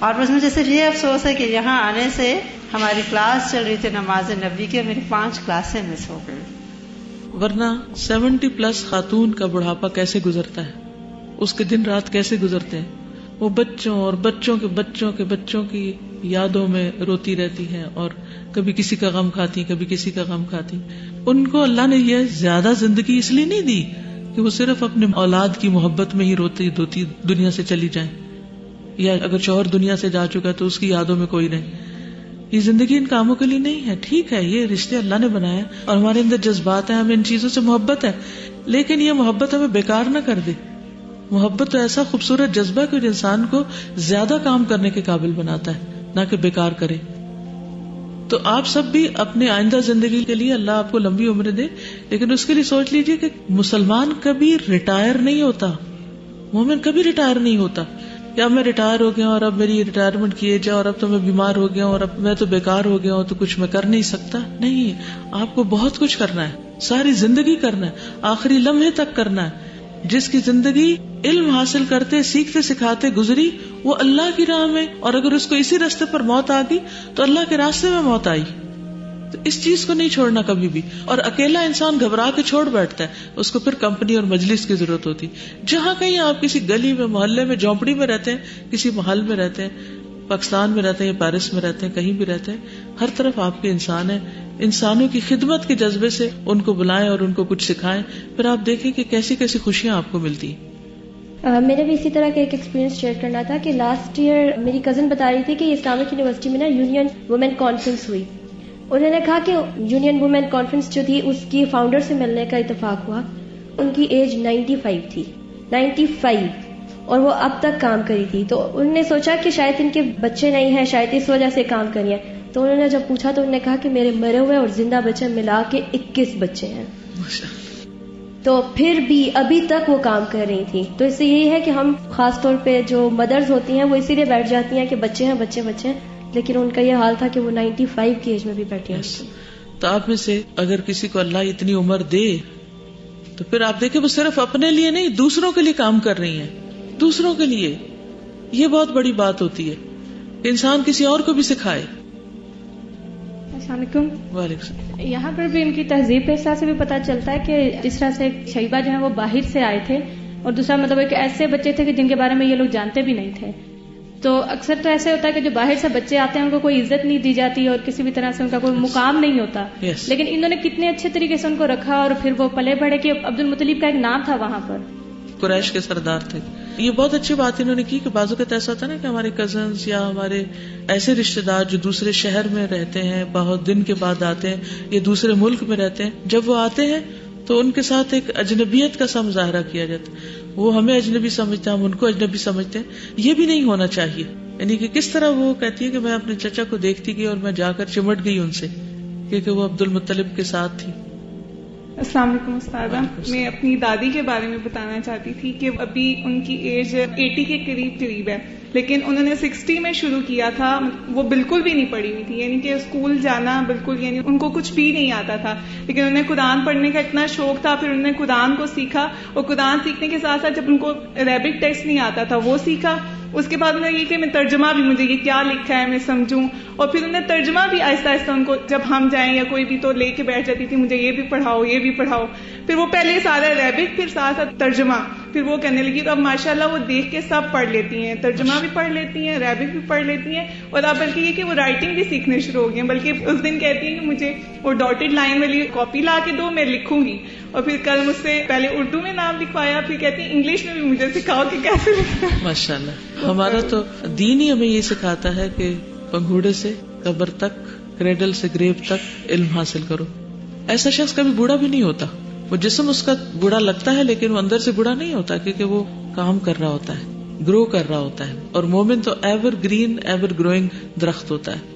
اور بس مجھے صرف یہ افسوس ہے کہ یہاں آنے سے ہماری کلاس چل رہی تھی نماز نبی کی، میری 5 کلاسیں مس ہو گئی. ورنہ 70+ خاتون کا بڑھاپا کیسے گزرتا ہے، اس کے دن رات کیسے گزرتے ہیں. وہ بچوں اور بچوں کے بچوں کے بچوں کی یادوں میں روتی رہتی ہیں اور کبھی کسی کا غم کھاتی، کبھی کسی کا غم کھاتی. ان کو اللہ نے یہ زیادہ زندگی اس لیے نہیں دی کہ وہ صرف اپنے اولاد کی محبت میں ہی روتی دھوتی دنیا سے چلی جائیں، یا اگر شوہر دنیا سے جا چکا تو اس کی یادوں میں کوئی نہیں. یہ زندگی ان کاموں کے لیے نہیں ہے. ٹھیک ہے یہ رشتے اللہ نے بنایا اور ہمارے اندر جذبات ہیں، ہمیں ان چیزوں سے محبت ہے، لیکن یہ محبت ہمیں بیکار نہ کر دے. محبت تو ایسا خوبصورت جذبہ ہے کہ انسان کو زیادہ کام کرنے کے قابل بناتا ہے، نہ کہ بیکار کرے. تو آپ سب بھی اپنے آئندہ زندگی کے لیے اللہ آپ کو لمبی عمر دے، لیکن اس کے لیے سوچ لیجئے کہ مسلمان کبھی ریٹائر نہیں ہوتا، مومن کبھی ریٹائر نہیں ہوتا کہ اب میں ریٹائر ہو گیا اور اب میری ریٹائرمنٹ کی ایج ہے اور اب تو میں بیمار ہو گیا اور اب میں تو بیکار ہو گیا ہوں تو کچھ میں کر نہیں سکتا. نہیں، آپ کو بہت کچھ کرنا ہے، ساری زندگی کرنا ہے، آخری لمحے تک کرنا ہے. جس کی زندگی علم حاصل کرتے سیکھتے سکھاتے گزری وہ اللہ کی راہ میں، اور اگر اس کو اسی راستے پر موت آ گئی تو اللہ کے راستے میں موت آئی. تو اس چیز کو نہیں چھوڑنا کبھی بھی. اور اکیلا انسان گھبرا کے چھوڑ بیٹھتا ہے، اس کو پھر کمپنی اور مجلس کی ضرورت ہوتی. جہاں کہیں آپ کسی گلی میں، محلے میں، جھونپڑی میں رہتے ہیں، کسی محل میں رہتے ہیں، پاکستان میں رہتے ہیں یا پیرس میں رہتے ہیں، کہیں بھی رہتے ہیں، ہر طرف آپ کے انسان ہیں. انسانوں کی خدمت کے جذبے سے ان کو بلائیں اور ان کو کچھ سکھائیں، پھر آپ دیکھیں کہ کیسی کیسی خوشیاں آپ کو ملتی ہیں. میرے بھی اسی طرح کا ایک ایکسپیرینس شیئر کرنا تھا کہ لاسٹ ایئر میری کزن بتا رہی تھی کہ اسلامک یونیورسٹی میں نا یونین وومن کانفرنس ہوئی. انہوں نے کہا کہ یونین وومن کانفرنس جو تھی اس کی فاؤنڈر سے ملنے کا اتفاق ہوا. ان کی ایج 95 تھی، 95، اور وہ اب تک کام کری تھی. تو انہوں نے سوچا کہ شاید ان کے بچے نہیں ہیں، شاید اس وجہ سے کام کری ہیں. تو انہوں نے جب پوچھا تو انہوں نے کہا کہ میرے مرے ہوئے اور زندہ بچے ملا کے 21 بچے ہیں. تو پھر بھی ابھی تک وہ کام کر رہی تھی. تو اس سے یہی ہے کہ ہم خاص طور پہ جو مدرز ہوتی ہیں وہ اسی لیے بیٹھ جاتی ہیں کہ بچے ہیں بچے بچے ہیں، لیکن ان کا یہ حال تھا کہ وہ 95 کی ایج میں بھی بیٹھی ہیں. تو آپ میں سے اگر کسی کو اللہ اتنی عمر دے تو پھر آپ دیکھیں وہ صرف اپنے لیے نہیں دوسروں کے لیے کام کر رہی ہیں، دوسروں کے لیے. یہ بہت بڑی بات ہوتی ہے کہ انسان کسی اور کو بھی سکھائے. السلام علیکم. وعلیکم السلام. یہاں پر بھی ان کی تہذیب کے حساب سے بھی پتا چلتا ہے کہ جس طرح سے شیبہ جو ہے وہ باہر سے آئے تھے، اور دوسرا مطلب ایک ایسے بچے تھے کہ جن کے بارے میں یہ لوگ جانتے بھی نہیں تھے. تو اکثر تو ایسے ہوتا ہے کہ جو باہر سے بچے آتے ہیں ان کو کوئی عزت نہیں دی جاتی اور کسی بھی طرح سے ان کا کوئی مقام نہیں ہوتا. لیکن انہوں نے کتنے اچھے طریقے سے ان کو رکھا اور پھر وہ پلے بڑھے کہ عبد المطلب کا ایک نام تھا وہاں پر، قریش کے سردار تھے. یہ بہت اچھی بات انہوں نے کی کہ بعض اوقات ایسا ہوتا ہے نا کہ ہمارے کزنز یا ہمارے ایسے رشتے دار جو دوسرے شہر میں رہتے ہیں، بہت دن کے بعد آتے ہیں یا دوسرے ملک میں رہتے ہیں، جب وہ آتے ہیں تو ان کے ساتھ ایک اجنبیت کا سا مظاہرہ کیا جاتا ہے. وہ ہمیں اجنبی سمجھتے ہیں، ہم ان کو اجنبی سمجھتے ہیں. یہ بھی نہیں ہونا چاہیے. یعنی کہ کس طرح وہ کہتی ہے کہ میں اپنے چچا کو دیکھتی گئی اور میں جا کر چمٹ گئی ان سے، کیونکہ وہ عبد المطلب کے ساتھ تھی. السلام علیکم استاذہ. میں اپنی دادی کے بارے میں بتانا چاہتی تھی کہ ابھی ان کی ایج 80 کے قریب ہے، لیکن انہوں نے 60 میں شروع کیا تھا. وہ بالکل بھی نہیں پڑھی ہوئی تھی، یعنی کہ اسکول جانا بالکل، یعنی ان کو کچھ بھی نہیں آتا تھا، لیکن انہیں قرآن پڑھنے کا اتنا شوق تھا. پھر انہوں نے قرآن کو سیکھا، اور قرآن سیکھنے کے ساتھ ساتھ جب ان کو عربک ٹیکسٹ نہیں آتا تھا وہ سیکھا. اس کے بعد انہوں نے یہ کہ میں ترجمہ بھی، مجھے یہ کیا لکھا ہے میں سمجھوں، اور پھر انہوں نے ترجمہ بھی آہستہ آہستہ ان کو جب ہم جائیں یا کوئی بھی تو لے کے بیٹھ جاتی تھی، مجھے یہ بھی پڑھاؤ یہ بھی پڑھاؤ. پھر وہ پہلے سارا عربک، پھر ساتھ ساتھ ترجمہ، پھر وہ کرنے لگی. تو اب ماشاءاللہ وہ دیکھ کے سب پڑھ لیتی ہیں، ترجمہ بھی پڑھ لیتی ہیں، عربک بھی پڑھ لیتی ہیں، اور اب بلکہ یہ کہ وہ رائٹنگ بھی سیکھنے شروع ہو گئی ہیں. بلکہ اس دن کہتی ہیں کہ مجھے وہ ڈاٹڈ لائن والی کاپی لا کے دو، میں لکھوں گی. اور پھر کل مجھ سے پہلے اردو میں نام لکھوایا، پھر کہتی ہیں انگلش میں بھی مجھے سکھاؤ کہ کیسے لکھنا. ماشاءاللہ ہمارا تو دین ہی ہمیں یہ سکھاتا ہے کہ پنگھوڑے سے قبر تک، کریڈل سے گریو تک علم حاصل کرو. ایسا شخص کبھی بوڑھا بھی نہیں ہوتا. وہ جسم اس کا بوڑھا لگتا ہے لیکن وہ اندر سے بوڑھا نہیں ہوتا، کیونکہ وہ کام کر رہا ہوتا ہے، گرو کر رہا ہوتا ہے. اور مومن تو ایور گرین ایور گروئنگ درخت ہوتا ہے.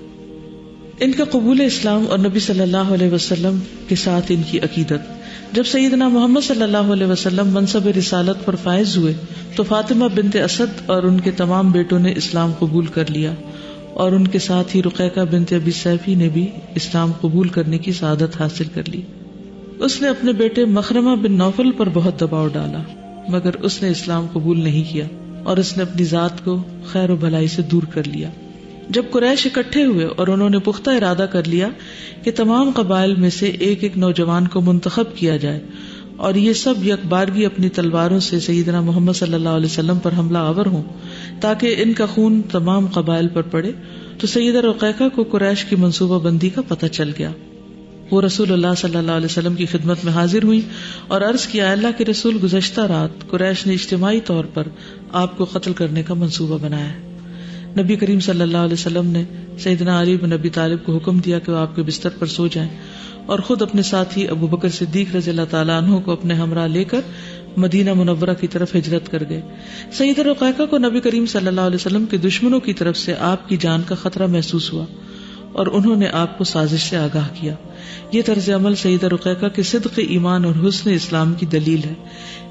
ان کا قبول اسلام اور نبی صلی اللہ علیہ وسلم کے ساتھ ان کی عقیدت. جب سیدنا محمد صلی اللہ علیہ وسلم منصب رسالت پر فائز ہوئے تو فاطمہ بنت اسد اور ان کے تمام بیٹوں نے اسلام قبول کر لیا، اور ان کے ساتھ ہی رقیقہ بنت ابی سیفی نے بھی اسلام قبول کرنے کی سعادت حاصل کر لی. اس نے اپنے بیٹے مخرمہ بن نوفل پر بہت دباؤ ڈالا، مگر اس نے اسلام قبول نہیں کیا اور اس نے اپنی ذات کو خیر و بھلائی سے دور کر لیا. جب قریش اکٹھے ہوئے اور انہوں نے پختہ ارادہ کر لیا کہ تمام قبائل میں سے ایک ایک نوجوان کو منتخب کیا جائے اور یہ سب یکبارگی اپنی تلواروں سے سیدنا محمد صلی اللہ علیہ وسلم پر حملہ آور ہوں تاکہ ان کا خون تمام قبائل پر پڑے، تو سیدہ رقیقہ کو قریش کی منصوبہ بندی کا پتہ چل گیا. وہ رسول اللہ صلی اللہ علیہ وسلم کی خدمت میں حاضر ہوئی اور عرض کیا، اللہ کے رسول، گزشتہ رات قریش نے اجتماعی طور پر آپ کو قتل کرنے کا منصوبہ بنایا ہے۔ نبی کریم صلی اللہ علیہ وسلم نے سیدنا علی بن ابی طالب کو حکم دیا کہ وہ آپ کے بستر پر سو جائیں اور خود اپنے ساتھی ابو بکر صدیق رضی اللہ تعالیٰ عنہ کو اپنے ہمراہ لے کر مدینہ منورہ کی طرف ہجرت کر گئے۔ سیدہ رقیقہ کو نبی کریم صلی اللہ علیہ وسلم کے دشمنوں کی طرف سے آپ کی جان کا خطرہ محسوس ہوا اور انہوں نے آپ کو سازش سے آگاہ کیا۔ یہ طرز عمل سیدہ رقیقہ کے صدق ایمان اور حسن اسلام کی دلیل ہے۔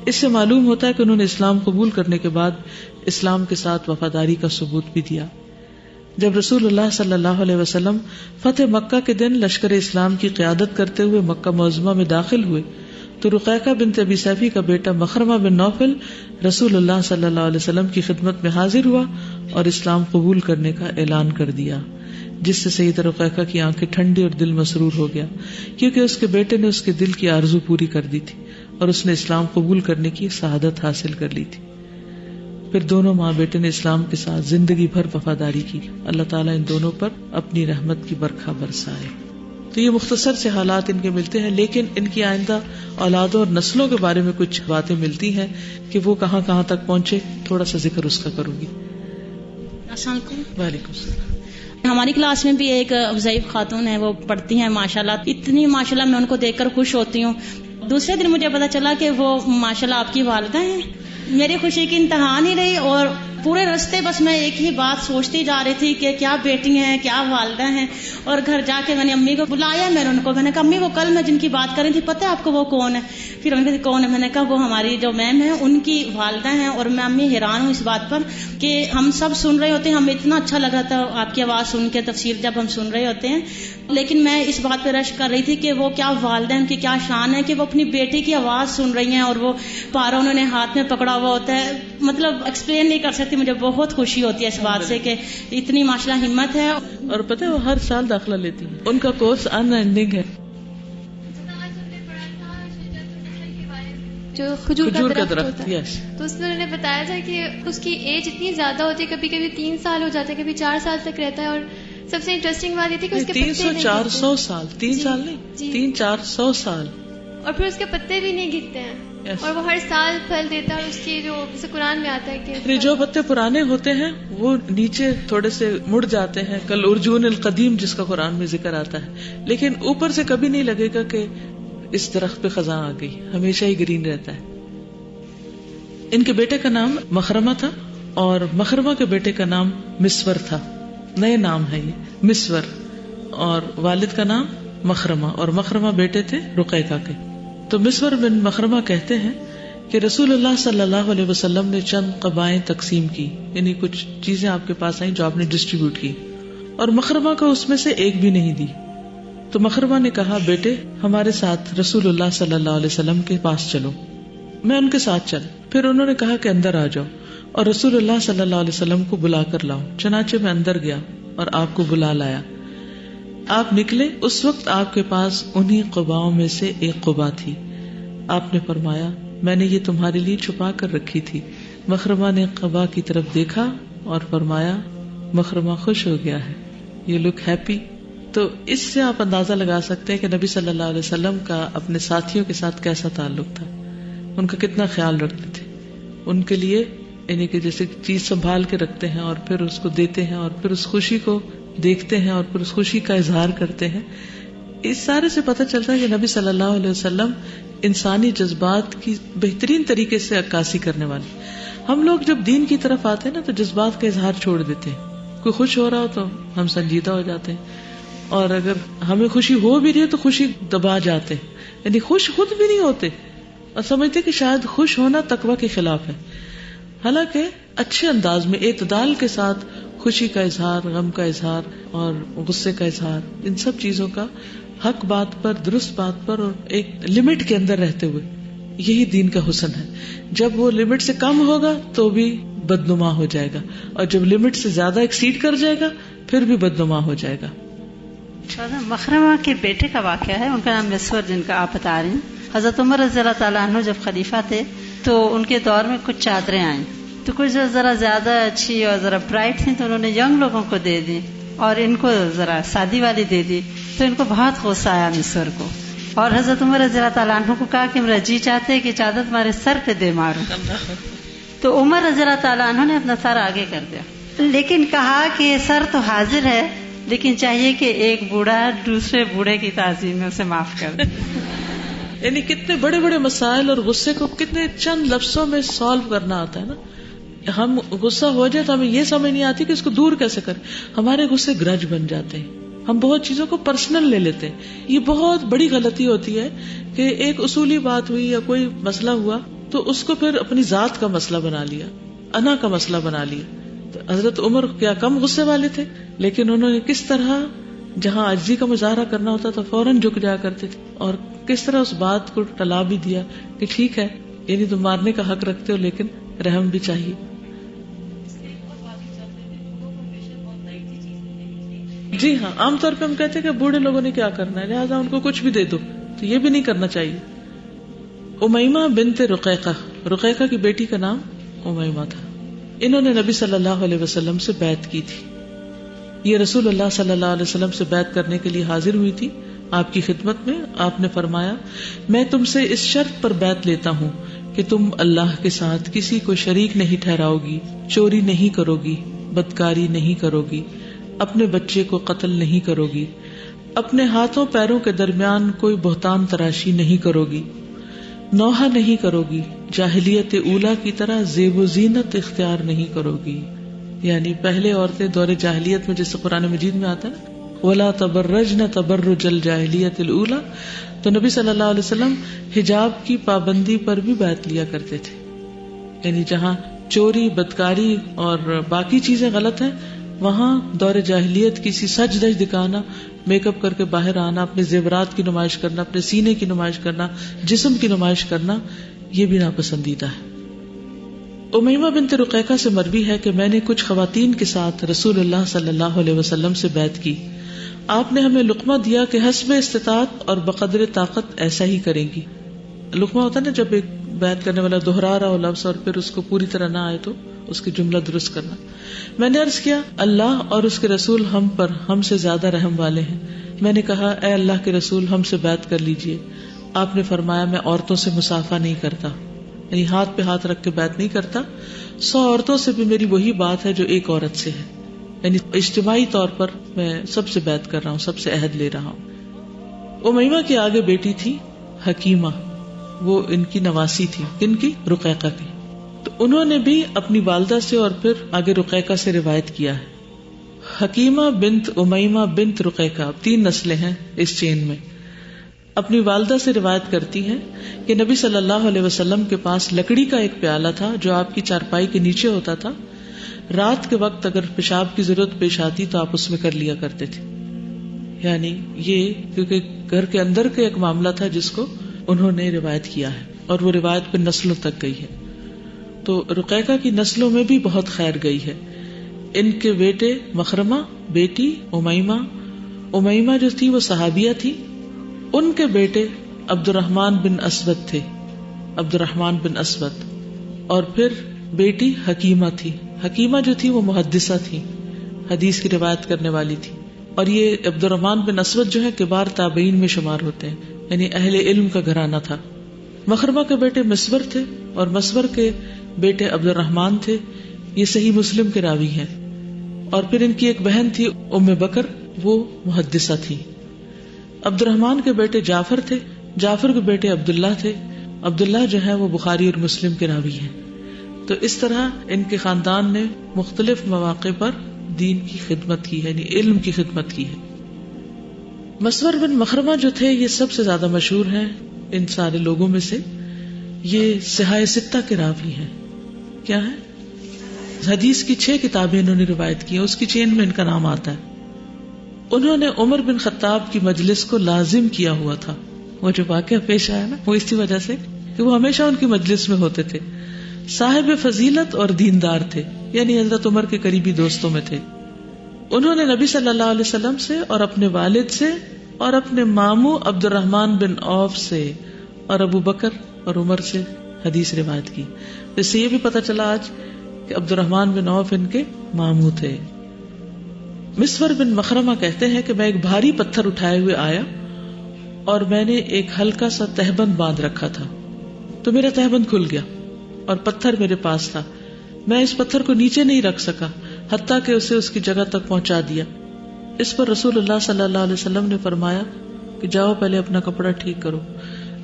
اس سے معلوم ہوتا ہے کہ انہوں نے اسلام قبول کرنے کے بعد اسلام کے ساتھ وفاداری کا ثبوت بھی دیا۔ جب رسول اللہ صلی اللہ علیہ وسلم فتح مکہ کے دن لشکر اسلام کی قیادت کرتے ہوئے مکہ معظمہ میں داخل ہوئے تو رقیقہ بنت ابی سیفی کا بیٹا مخرمہ بن نوفل رسول اللہ صلی اللہ علیہ وسلم کی خدمت میں حاضر ہوا اور اسلام قبول کرنے کا اعلان کر دیا، جس سے سیدہ رقیقہ کی آنکھیں ٹھنڈی اور دل مسرور ہو گیا، کیونکہ اس کے بیٹے نے اس کے دل کی آرزو پوری کر دی تھی اور اس نے اسلام قبول کرنے کی سعادت حاصل کر لی تھی۔ پھر دونوں ماں بیٹے نے اسلام کے ساتھ زندگی بھر وفاداری کی۔ اللہ تعالیٰ ان دونوں پر اپنی رحمت کی برکھا برسائے۔ تو یہ مختصر سے حالات ان کے ملتے ہیں، لیکن ان کی آئندہ اولادوں اور نسلوں کے بارے میں کچھ باتیں ملتی ہیں کہ وہ کہاں کہاں تک پہنچے، تھوڑا سا ذکر اس کا کروں گی۔ السلام علیکم۔ وعلیکم السلام۔ ہماری کلاس میں بھی ایک ضعیف خاتون ہے، وہ پڑھتی ہیں ماشاءاللہ، اتنی ماشاءاللہ میں ان کو دیکھ کر خوش ہوتی ہوں۔ دوسرے دن مجھے پتا چلا کہ وہ ماشاءاللہ آپ کی والدہ ہیں۔ میری خوشی کی انتہا نہیں رہی اور پورے رستے بس میں ایک ہی بات سوچتی جا رہی تھی کہ کیا بیٹی ہیں، کیا والدہ ہیں۔ اور گھر جا کے میں نے امی کو بلایا، میں نے ان کو میں نے کہا امی وہ کل میں جن کی بات کر رہی تھی پتہ ہے آپ کو وہ کون ہے؟ پھر امی کہتی کون ہے؟ میں نے کہا وہ ہماری جو میم ہے ان کی والدہ ہیں۔ اور میں امی حیران ہوں اس بات پر کہ ہم سب سن رہے ہوتے ہیں، ہمیں اتنا اچھا لگ رہا تھا آپ کی آواز سن کے، تفسیر جب ہم سن رہے ہوتے ہیں، لیکن میں اس بات پہ رشک کر رہی تھی کہ وہ کیا والدہ ہیں، ان کی کیا شان ہے کہ وہ اپنی بیٹی کی آواز سن رہی ہیں اور وہ پارا انہوں نے ہاتھ میں پکڑا ہوا ہوتا ہے۔ مطلب ایکسپلین نہیں کر سکتی، مجھے بہت خوشی ہوتی ہے اس بات سے کہ اتنی ماشاءاللہ ہمت ہے۔ اور پتہ ہے وہ ہر سال داخلہ لیتی ہیں، ان کا کورس ان اینڈنگ ہے۔ جو کھجور کا درخت ہوتا ہے، تو اس میں انہوں نے بتایا تھا کہ اس کی ایج اتنی زیادہ ہوتی ہے، کبھی کبھی 3 سال ہو جاتے ہیں، کبھی 4 سال تک رہتا ہے۔ اور سب سے انٹرسٹنگ بات یہ تھی کہ اس کے 300-400 سال، 3 سال نہیں، 300-400 سال، اور پھر اس کے پتے بھی نہیں گرتے ہیں اور وہ ہر سال پھل دیتا ہے۔ اور اس کی جو جیسے قرآن میں آتا ہے کہ جو پتے پرانے ہوتے ہیں وہ نیچے تھوڑے سے مڑ جاتے ہیں، کل ارجون القدیم جس کا قرآن میں ذکر آتا ہے، لیکن اوپر سے کبھی نہیں لگے گا کہ اس درخت پہ خزاں آ گئی، ہمیشہ ہی گرین رہتا ہے۔ ان کے بیٹے کا نام مخرمہ تھا اور مخرمہ کے بیٹے کا نام مسور تھا، نئے نام ہے یہ مسور، اور والد کا نام مخرمہ، اور مخرمہ بیٹے تھے رقیقہ کے۔ تو مسور بن مخرمہ کہتے ہیں کہ رسول اللہ صلی اللہ علیہ وسلم نے چند قبائیں تقسیم کی، یعنی کچھ چیزیں آپ کے پاس آئیں جو آپ نے ڈسٹریبیوٹ کی، اور مخرمہ کو اس میں سے ایک بھی نہیں دی۔ تو مخرمہ نے کہا بیٹے ہمارے ساتھ رسول اللہ صلی اللہ علیہ وسلم کے پاس چلو۔ میں ان کے ساتھ چل، پھر انہوں نے کہا کہ اندر آ جاؤ اور رسول اللہ صلی اللہ علیہ وسلم کو بلا کر لاؤ۔ چنانچہ میں اندر گیا اور آپ کو بلا لایا۔ آپ نکلے، اس وقت آپ کے پاس انہی قباؤں میں سے ایک قبا تھی۔ آپ نے فرمایا میں نے یہ تمہارے لیے چھپا کر رکھی تھی۔ مخرمہ نے قبا کی طرف دیکھا اور فرمایا مخرمہ خوش ہو گیا ہے، یہ لک ہیپی۔ تو اس سے آپ اندازہ لگا سکتے ہیں کہ نبی صلی اللہ علیہ وسلم کا اپنے ساتھیوں کے ساتھ کیسا تعلق تھا، ان کا کتنا خیال رکھتے تھے ان کے لیے، یعنی کہ جیسے چیز سنبھال کے رکھتے ہیں اور پھر اس کو دیتے ہیں اور پھر اس خوشی کو دیکھتے ہیں اور پھر اس خوشی کا اظہار کرتے ہیں۔ اس سارے سے پتہ چلتا ہے کہ نبی صلی اللہ علیہ وسلم انسانی جذبات کی بہترین طریقے سے عکاسی کرنے والے۔ ہم لوگ جب دین کی طرف آتے ہیں نا تو جذبات کا اظہار چھوڑ دیتے ہیں، کوئی خوش ہو رہا ہو تو ہم سنجیدہ ہو جاتے ہیں، اور اگر ہمیں خوشی ہو بھی رہی ہے تو خوشی دبا جاتے ہیں، یعنی خوش خود بھی نہیں ہوتے اور سمجھتے کہ شاید خوش ہونا تقوی کے خلاف ہے، حالانکہ اچھے انداز میں اعتدال کے ساتھ خوشی کا اظہار، غم کا اظہار اور غصے کا اظہار، ان سب چیزوں کا حق بات پر، درست بات پر اور ایک لمٹ کے اندر رہتے ہوئے، یہی دین کا حسن ہے۔ جب وہ لمٹ سے کم ہوگا تو بھی بدنما ہو جائے گا، اور جب لمٹ سے زیادہ ایکسیڈ کر جائے گا پھر بھی بدنما ہو جائے گا۔ مخرمہ کے بیٹے کا واقعہ ہے، ان کا نام مسور جن کا آپ بتا رہے ہیں۔ حضرت عمر رضی اللہ تعالیٰ عنہ جب خلیفہ تھے تو ان کے دور میں کچھ چادریں آئیں، تو کچھ ذرا زیادہ اچھی اور ذرا برائٹ تھیں تو انہوں نے ینگ لوگوں کو دے دی، اور ان کو ذرا سادی والی دے دی تو ان کو بہت غصہ آیا مسور کو، اور حضرت عمر رضی اللہ تعالیٰ عنہ کو کہا کہ میرا جی چاہتے ہے کہ چادر تمہارے سر پہ دے ماروں. تو عمر رضی اللہ تعالیٰ عنہ نے اپنا سر آگے کر دیا، لیکن کہا کہ سر تو حاضر ہے، لیکن چاہیے کہ ایک بوڑھا دوسرے بوڑھے کی تعظیم میں اسے معاف کر دے. یعنی کتنے بڑے بڑے مسائل اور غصے کو کتنے چند لفظوں میں سالو کرنا آتا ہے نا. ہم غصہ ہو جائے تو ہمیں یہ سمجھ نہیں آتی کہ اس کو دور کیسے کریں. ہمارے غصے گرج بن جاتے ہیں، ہم بہت چیزوں کو پرسنل لے لیتے ہیں. یہ بہت بڑی غلطی ہوتی ہے کہ ایک اصولی بات ہوئی یا کوئی مسئلہ ہوا تو اس کو پھر اپنی ذات کا مسئلہ بنا لیا، انا کا مسئلہ بنا لیا. تو حضرت عمر کیا کم غصے والے تھے، لیکن انہوں نے کس طرح جہاں عاجزی کا مظاہرہ کرنا ہوتا تو فوراً جھک جایا کرتے تھے، اور کس طرح اس بات کو ٹلا بھی دیا کہ ٹھیک ہے یعنی تم مارنے کا حق رکھتے ہو لیکن رحم بھی چاہیے. جی ہاں، عام طور پہ ہم کہتے ہیں کہ بوڑھے لوگوں نے کیا کرنا ہے، لہٰذا ان کو کچھ بھی دے دو، تو یہ بھی نہیں کرنا چاہیے. امیمہ بنت رقیقہ، رقیقہ کی بیٹی کا نام امیمہ تھا. انہوں نے نبی صلی اللہ علیہ وسلم سے بیعت کی تھی. یہ رسول اللہ صلی اللہ علیہ وسلم سے بیعت کرنے کے لیے حاضر ہوئی تھی آپ کی خدمت میں. آپ نے فرمایا میں تم سے اس شرط پر بیعت لیتا ہوں کہ تم اللہ کے ساتھ کسی کو شریک نہیں ٹھہراؤ گی، چوری نہیں کرو گی، بدکاری نہیں کرو گی، اپنے بچے کو قتل نہیں کرو گی، اپنے ہاتھوں پیروں کے درمیان کوئی بہتان تراشی نہیں کرو گی، نوحہ نہیں کرو گی، جاہلیت اولا کی طرح زیب و زینت اختیار نہیں کرو گی. یعنی پہلے عورتیں دور جاہلیت میں جیسے قرآن مجید میں آتا ہے وَلَا تَبَرَّجْنَ تَبَرُّجَ الْجَاهِلِيَّةِ الْأُولَى، تو نبی صلی اللہ علیہ وسلم حجاب کی پابندی پر بھی بیعت لیا کرتے تھے. یعنی جہاں چوری، بدکاری اور باقی چیزیں غلط ہیں وہاں دور جاہلیت کسی سج دج دکھانا، میک اپ کر کے باہر آنا، اپنے زیورات کی نمائش کرنا، اپنے سینے کی نمائش کرنا، جسم کی نمائش کرنا، یہ بھی ناپسندیدہ ہے. امیمہ بنت رقیقہ سے مروی ہے کہ میں نے کچھ خواتین کے ساتھ رسول اللہ صلی اللہ علیہ وسلم سے بیعت کی. آپ نے ہمیں لقمہ دیا کہ حسب استطاعت اور بقدر طاقت ایسا ہی کریں گی. لقمہ ہوتا ہے نا جب ایک بیعت کرنے والا دہرا رہا ہو لفظ اور پھر اس کو پوری طرح نہ آئے تو اس کی جملہ درست کرنا. میں نے عرض کیا اللہ اور اس کے رسول ہم پر ہم سے زیادہ رحم والے ہیں. میں نے کہا اے اللہ کے رسول ہم سے بیعت کر لیجئے. آپ نے فرمایا میں عورتوں سے مصافحہ نہیں کرتا، یعنی ہاتھ پہ ہاتھ رکھ کے بیعت نہیں کرتا. 100 عورتوں سے بھی میری وہی بات ہے جو ایک عورت سے ہے، یعنی اجتماعی طور پر میں سب سے بیعت کر رہا ہوں، سب سے عہد لے رہا ہوں. امیمہ کی آگے بیٹی تھی حکیمہ، وہ ان کی نواسی تھی. کن کی؟ رقیقہ کی. تو انہوں نے بھی اپنی والدہ سے اور پھر آگے رقیقہ سے روایت کیا ہے. حکیمہ بنت امیمہ بنت رقیقہ، 3 نسلیں ہیں اس چین میں. اپنی والدہ سے روایت کرتی ہیں کہ نبی صلی اللہ علیہ وسلم کے پاس لکڑی کا ایک پیالہ تھا جو آپ کی چارپائی کے نیچے ہوتا تھا. رات کے وقت اگر پیشاب کی ضرورت پیش آتی تو آپ اس میں کر لیا کرتے تھے. یعنی یہ کیونکہ گھر کے اندر کا ایک معاملہ تھا جس کو انہوں نے روایت کیا ہے اور وہ روایت پہ نسلوں تک گئی ہے. تو رقیقہ کی نسلوں میں بھی بہت خیر گئی ہے. ان کے بیٹے مخرمہ، بیٹی امیمہ جو تھی وہ صحابیہ تھی. ان کے بیٹے عبد الرحمن بن اسود تھے، عبد الرحمن بن اسود. اور پھر بیٹی حکیمہ تھی. حکیمہ جو تھی وہ محدثہ تھی، حدیث کی روایت کرنے والی تھی. اور یہ عبد الرحمن بن اسود جو ہے کبار تابعین میں شمار ہوتے ہیں، یعنی اہل علم کا گھرانہ تھا. مخرمہ کے بیٹے مسور تھے اور مسور کے بیٹے عبد الرحمن تھے. یہ صحیح مسلم کے راوی ہیں. اور پھر ان کی ایک بہن تھی ام بکر، وہ محدثہ تھی. عبد الرحمن کے بیٹے جعفر تھے، جعفر کے بیٹے عبداللہ تھے. عبداللہ جو ہے وہ بخاری اور مسلم کے راوی ہیں. تو اس طرح ان کے خاندان نے مختلف مواقع پر دین کی خدمت کی ہے، یعنی علم کی خدمت کی ہے. مسور بن مخرمہ جو تھے یہ سب سے زیادہ مشہور ہیں ان سارے لوگوں میں سے. یہ صحاح ستہ کے راوی ہیں. کیا ہے؟ حدیث کی 6 کتابیں انہوں نے روایت کی ہیں، اس کی چین میں ان کا نام آتا ہے. انہوں نے عمر بن خطاب کی مجلس کو لازم کیا ہوا تھا. وہ جو واقعہ پیش آیا نا وہ اسی وجہ سے کہ وہ ہمیشہ ان کی مجلس میں ہوتے تھے. صاحب فضیلت اور دیندار تھے، یعنی حضرت عمر کے قریبی دوستوں میں تھے. انہوں نے نبی صلی اللہ علیہ وسلم سے اور اپنے والد سے اور اپنے ماموں عبد الرحمن بن عوف سے اور ابو بکر اور عمر سے حدیث روایت کی. اس سے یہ بھی پتہ چلا آج کہ عبد الرحمن بن عوف ان کے ماموں تھے. مسور بن مخرمہ کہتے ہیں کہ میں ایک بھاری پتھر اٹھائے ہوئے آیا اور میں نے ایک ہلکا سا تہبند باندھ رکھا تھا، تو میرا تہبند کھل گیا اور پتھر میرے پاس تھا. میں اس پتھر کو نیچے نہیں رکھ سکا حتیٰ کہ اسے اس کی جگہ تک پہنچا دیا. اس پر رسول اللہ صلی اللہ علیہ وسلم نے فرمایا کہ جاؤ پہلے اپنا کپڑا ٹھیک کرو.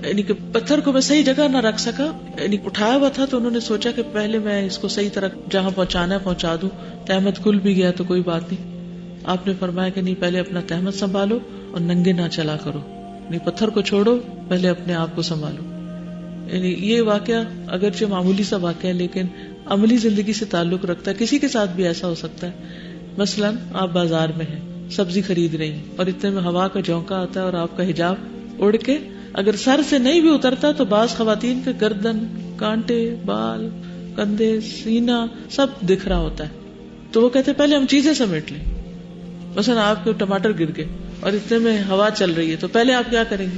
یعنی کہ پتھر کو میں صحیح جگہ نہ رکھ سکا، یعنی اٹھایا ہوا تھا تو انہوں نے سوچا کہ پہلے میں اس کو صحیح طرح جہاں پہنچانا ہے پہنچا دوں. تہمت کھل بھی گیا تو کوئی بات نہیں. آپ نے فرمایا کہ نہیں، پہلے اپنا تہمت سنبھالو اور ننگے نہ چلا کرو، نہیں پتھر کو چھوڑو، پہلے اپنے آپ کو سنبھالو. یعنی یہ واقعہ اگرچہ معمولی سا واقعہ ہے لیکن عملی زندگی سے تعلق رکھتا ہے. کسی کے ساتھ بھی ایسا ہو سکتا ہے. مثلاً آپ بازار میں ہیں، سبزی خرید رہی ہیں اور اتنے میں ہوا کا جھونکا آتا ہے اور آپ کا حجاب اڑ کے اگر سر سے نہیں بھی اترتا تو بعض خواتین کے گردن، کانٹے، بال، کندھے، سینہ سب دکھ رہا ہوتا ہے. تو وہ کہتے پہلے ہم چیزیں سمیٹ لیں. مثلا آپ کے ٹماٹر گر گئے اور اتنے میں ہوا چل رہی ہے تو پہلے آپ کیا کریں گی؟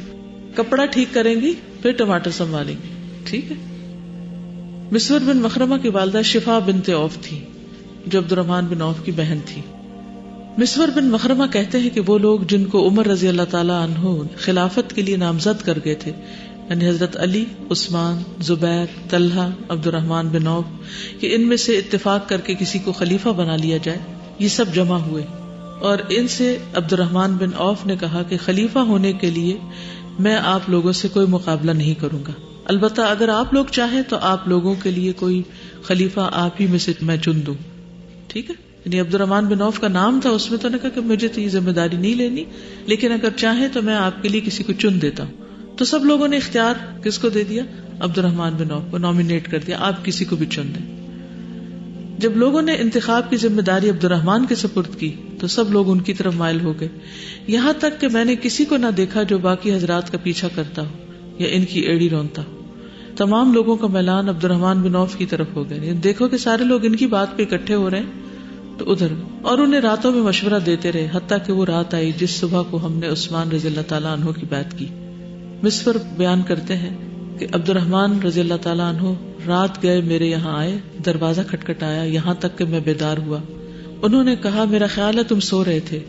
کپڑا ٹھیک کریں گی، پھر ٹماٹر سنبھالیں گی. ٹھیک ہے. مسور بن مخرمہ کی والدہ شفا بنت عوف تھی جو عبد الرحمن بن عوف کی بہن تھی. مسور بن مخرمہ کہتے ہیں کہ وہ لوگ جن کو عمر رضی اللہ تعالیٰ عنہ خلافت کے لیے نامزد کر گئے تھے، یعنی حضرت علی، عثمان، زبیر، طلحہ، عبد الرحمن بن عوف، کہ ان میں سے اتفاق کر کے کسی کو خلیفہ بنا لیا جائے، یہ سب جمع ہوئے اور ان سے عبد الرحمن بن عوف نے کہا کہ خلیفہ ہونے کے لیے میں آپ لوگوں سے کوئی مقابلہ نہیں کروں گا، البتہ اگر آپ لوگ چاہیں تو آپ لوگوں کے لیے کوئی خلیفہ آپ ہی میں سے میں چن دوں. ٹھیک ہے. یعنی عبد الرحمن بن عوف کا نام تھا، اس میں تو نے کہا کہ مجھے تو یہ ذمہ داری نہیں لینی، لیکن اگر چاہیں تو میں آپ کے لیے کسی کو چن دیتا ہوں. تو سب لوگوں نے اختیار کس کو دے دیا؟ عبد الرحمن بن عوف کو نامینیٹ کر دیا، آپ کسی کو بھی چن دیں. جب لوگوں نے انتخاب کی ذمہ داری عبد الرحمن کے سپرد کی تو سب لوگ ان کی طرف مائل ہو گئے، یہاں تک کہ میں نے کسی کو نہ دیکھا جو باقی حضرات کا پیچھا کرتا ہو یا ان کی ایڑی رونتا ہو. تمام لوگوں کا میلان عبد الرحمن بن عوف کی طرف ہو گیا. دیکھو کہ سارے لوگ ان کی بات پہ اکٹھے ہو رہے ہیں تو ادھر، اور انہیں راتوں میں مشورہ دیتے رہے حتیٰ کہ وہ رات آئی جس صبح کو ہم نے عثمان رضی اللہ تعالیٰ عنہ کی بیعت کی. مسور بیان کرتے ہیں کہ عبد الرحمن رضی اللہ تعالیٰ عنہ رات گئے میرے یہاں آئے، دروازہ کھٹکھٹایا یہاں تک کہ میں بیدار ہوا. انہوں نے کہا میرا خیال ہے تم سو رہے تھے،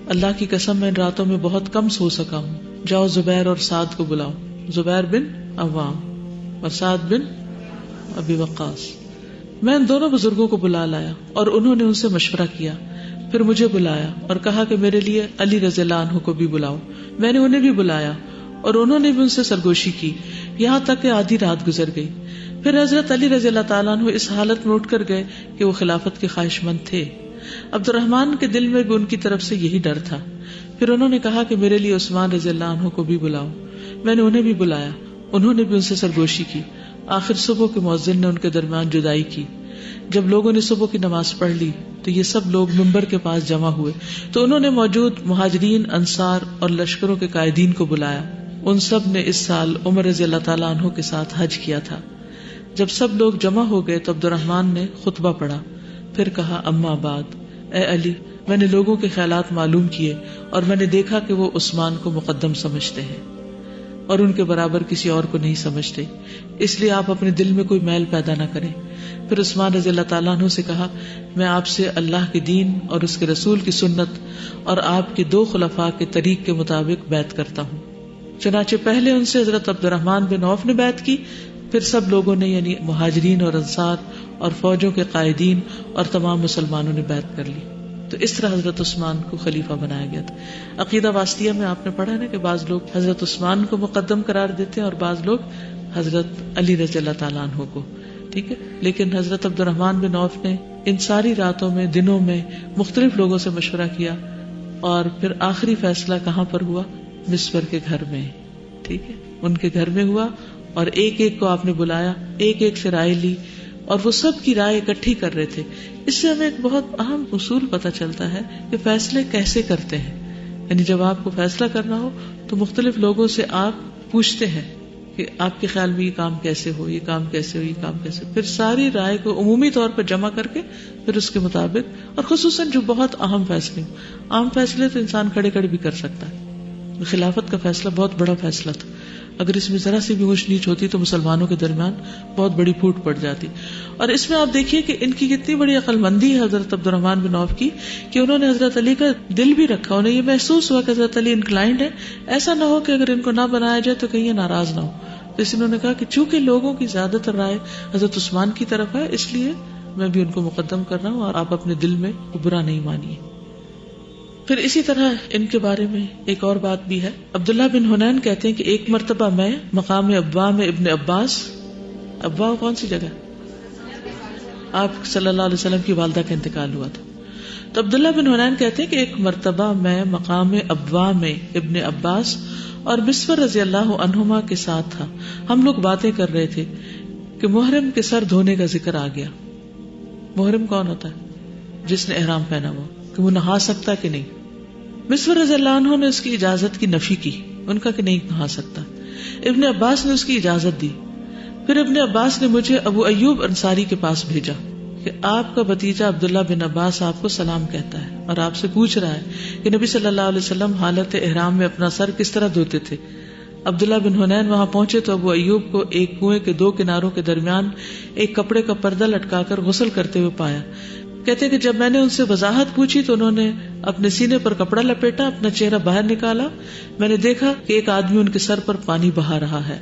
اللہ کی قسم میں ان راتوں میں بہت کم سو سکا ہوں، جاؤ زبیر اور سعد کو بلاؤ. زبیر بن عوام اور سعد بن ابی وقاص. میں ان دونوں بزرگوں کو بلا لایا اور انہوں نے ان سے مشورہ کیا. پھر مجھے بلایا اور کہا کہ میرے لیے علی رضی اللہ عنہ کو بھی بلاؤ. میں نے انہیں بھی بلایا اور انہوں نے بھی ان سے سرگوشی کی یہاں تک کہ آدھی رات گزر گئی. پھر حضرت علی رضی اللہ تعالیٰ عنہ اس حالت میں اٹھ کر گئے کہ وہ خلافت کے خواہش مند تھے. عبد الرحمن کے دل میں بھی ان کی طرف سے یہی ڈر تھا. پھر انہوں نے کہا کہ میرے لیے عثمان رضی اللہ عنہ کو بھی بلاؤ. میں نے انہیں بھی بلایا، انہوں نے بھی ان سے سرگوشی کی. آخر صبح کے مؤذن نے ان کے درمیان جدائی کی. جب لوگوں نے صبح کی نماز پڑھ لی تو یہ سب لوگ منبر کے پاس جمع ہوئے تو انہوں نے موجود مہاجرین، انصار اور لشکروں کے قائدین کو بلایا. ان سب نے اس سال عمر رضی اللہ تعالیٰ عنہ کے ساتھ حج کیا تھا. جب سب لوگ جمع ہو گئے تو عبد الرحمن نے خطبہ پڑھا، پھر کہا اما بعد، اے علی، میں نے لوگوں کے خیالات معلوم کیے اور میں نے دیکھا کہ وہ عثمان کو مقدم سمجھتے ہیں اور ان کے برابر کسی اور کو نہیں سمجھتے، اس لیے آپ اپنے دل میں کوئی میل پیدا نہ کریں. پھر عثمان رضی اللہ تعالیٰ عنہ سے کہا میں آپ سے اللہ کے دین اور اس کے رسول کی سنت اور آپ کے 2 خلفاء کے طریق کے مطابق بیعت کرتا ہوں. چنانچہ پہلے ان سے حضرت عبد الرحمن بن عوف نے بیعت کی، پھر سب لوگوں نے یعنی مہاجرین اور انصار اور فوجوں کے قائدین اور تمام مسلمانوں نے بیعت کر لی. تو اس طرح حضرت عثمان کو خلیفہ بنایا گیا تھا. عقیدہ واسطیہ میں آپ نے پڑھا ہے نا کہ بعض لوگ حضرت عثمان کو مقدم قرار دیتے ہیں اور بعض لوگ حضرت علی رضی اللہ تعالیٰ عنہ کو. ٹھیک ہے. لیکن حضرت عبد الرحمن بن عوف نے ان ساری راتوں میں، دنوں میں مختلف لوگوں سے مشورہ کیا اور پھر آخری فیصلہ کہاں پر ہوا؟ مسور کے گھر میں. ٹھیک ہے. ان کے گھر میں ہوا اور ایک ایک کو آپ نے بلایا، ایک ایک سے رائے لی اور وہ سب کی رائے اکٹھی کر رہے تھے. اس سے ہمیں ایک بہت اہم اصول پتہ چلتا ہے کہ فیصلے کیسے کرتے ہیں. یعنی جب آپ کو فیصلہ کرنا ہو تو مختلف لوگوں سے آپ پوچھتے ہیں کہ آپ کے خیال میں یہ کام کیسے ہو، یہ کام کیسے ہو، یہ کام کیسے ہو. پھر ساری رائے کو عمومی طور پر جمع کر کے پھر اس کے مطابق، اور خصوصاً جو بہت اہم فیصلے ہوں، عام فیصلے تو انسان کھڑے کھڑے بھی کر سکتا ہے. خلافت کا فیصلہ بہت بڑا فیصلہ تھا. اگر اس میں ذرا سی بھی اونچ نیچ ہوتی تو مسلمانوں کے درمیان بہت بڑی پھوٹ پڑ جاتی. اور اس میں آپ دیکھیے کہ ان کی کتنی بڑی عقل مندی ہے حضرت عبد الرحمن بن عوف کی, کہ انہوں نے حضرت علی کا دل بھی رکھا. انہیں یہ محسوس ہوا کہ حضرت علی انکلائنڈ ہے, ایسا نہ ہو کہ اگر ان کو نہ بنایا جائے تو کہیں یہ ناراض نہ ہو. تو اس انہوں نے کہا کہ چونکہ لوگوں کی زیادہ تر رائے حضرت عثمان کی طرف ہے, اس لیے میں بھی ان کو مقدم کر رہا ہوں, اور آپ اپنے دل میں برا نہیں مانیے. پھر اسی طرح ان کے بارے میں ایک اور بات بھی ہے. عبداللہ بن حنین کہتے ہیں کہ ایک مرتبہ میں مقام ابوا میں ابن عباس, ابوا کون سی جگہ, آپ صلی اللہ علیہ وسلم کی والدہ کا انتقال ہوا تھا. تو عبداللہ بن حنین کہتے ہیں کہ ایک مرتبہ میں مقام ابوا میں ابن عباس اور مسور رضی اللہ عنہما کے ساتھ تھا. ہم لوگ باتیں کر رہے تھے کہ محرم کے سر دھونے کا ذکر آ گیا. محرم کون ہوتا ہے؟ جس نے احرام پہنا ہوا, کہ وہ نہا سکتا کہ نہیں. مسور رضی اللہ عنہ نے اس کی اجازت کی نفی کی, ان کا کہ نہیں نہا سکتا. ابن عباس نے اس کی اجازت دی. پھر ابن عباس نے مجھے ابو ایوب انصاری کے پاس بھیجا کہ آپ کا بھتیجا عبداللہ بن عباس آپ کو سلام کہتا ہے اور آپ سے پوچھ رہا ہے کہ نبی صلی اللہ علیہ وسلم حالت احرام میں اپنا سر کس طرح دھوتے تھے. عبداللہ بن حنین وہاں پہنچے تو ابو ایوب کو ایک کنویں کے 2 کناروں کے درمیان ایک کپڑے کا پردہ لٹکا کر غسل کرتے ہوئے پایا. کہتے کہ جب میں نے ان سے وضاحت پوچھی تو انہوں نے اپنے سینے پر کپڑا لپیٹا, اپنا چہرہ باہر نکالا. میں نے دیکھا کہ ایک آدمی ان کے سر پر پانی بہا رہا ہے.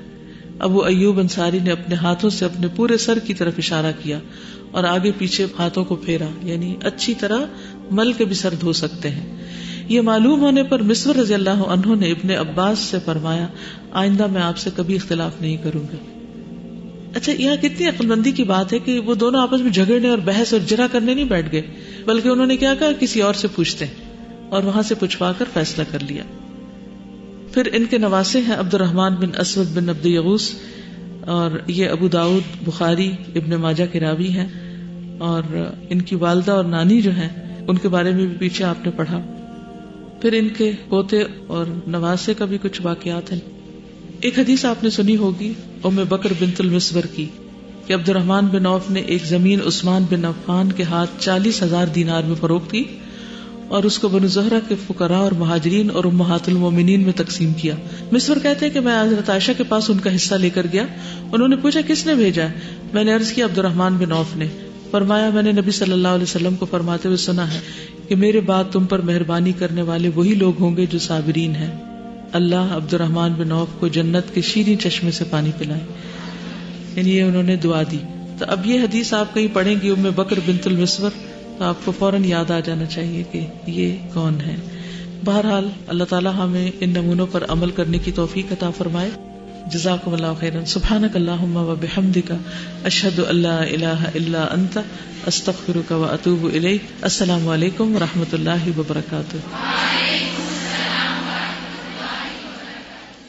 ابو ایوب انصاری نے اپنے ہاتھوں سے اپنے پورے سر کی طرف اشارہ کیا اور آگے پیچھے ہاتھوں کو پھیرا, یعنی اچھی طرح مل کے بھی سر دھو سکتے ہیں. یہ معلوم ہونے پر مسور رضی اللہ عنہ نے ابن عباس سے فرمایا, آئندہ میں آپ سے کبھی اختلاف نہیں کروں گا. اچھا, یہاں کتنی عقل مندی کی بات ہے کہ وہ دونوں آپس میں جھگڑنے اور بحث اور جرا کرنے نہیں بیٹھ گئے, بلکہ انہوں نے کیا کہا, کسی اور سے پوچھتے ہیں, اور وہاں سے پوچھوا کر فیصلہ کر لیا. پھر ان کے نواسے ہیں عبد الرحمن بن اسود بن عبد یغوث, اور یہ ابو داؤد, بخاری, ابن ماجہ کے راوی ہیں. اور ان کی والدہ اور نانی جو ہیں ان کے بارے میں بھی پیچھے آپ نے پڑھا. پھر ان کے پوتے اور نواسے کا بھی کچھ واقعات ہیں. ایک حدیث آپ نے سنی ہوگی ام بکر بنت المسور کی, کہ عبد الرحمن بن عوف نے ایک زمین عثمان بن عفان کے ہاتھ 40,000 دینار میں فروخت کی اور اس کو بنو زہرہ کے فقراء اور مہاجرین اور امہات المومنین میں تقسیم کیا. مسور کہتے ہیں کہ میں حضرت عائشہ کے پاس ان کا حصہ لے کر گیا. انہوں نے پوچھا کس نے بھیجا ہے؟ میں نے عرض کیا عبد الرحمن بن عوف نے. فرمایا میں نے نبی صلی اللہ علیہ وسلم کو فرماتے ہوئے سنا ہے کہ میرے بعد تم پر مہربانی کرنے والے وہی لوگ ہوں گے جو صابرین ہیں. اللہ عبد الرحمن بن عوف کو جنت کے شیریں چشمے سے پانی پلائے. یعنی یہ انہوں نے دعا دی. تو اب یہ حدیث آپ کہیں پڑھیں گی ام بکر بنت المسور تو آپ کو فوراً یاد آ جانا چاہیے کہ یہ کون ہے. بہرحال اللہ تعالی ہمیں ان نمونوں پر عمل کرنے کی توفیق عطا فرمائے. جزاکم اللہ خیرا. سبحانک اللہم و بحمدک, اشہد ان لا الہ الا انت, استغفرک و اتوب الیک. السلام علیکم و رحمۃ اللہ وبرکاتہ.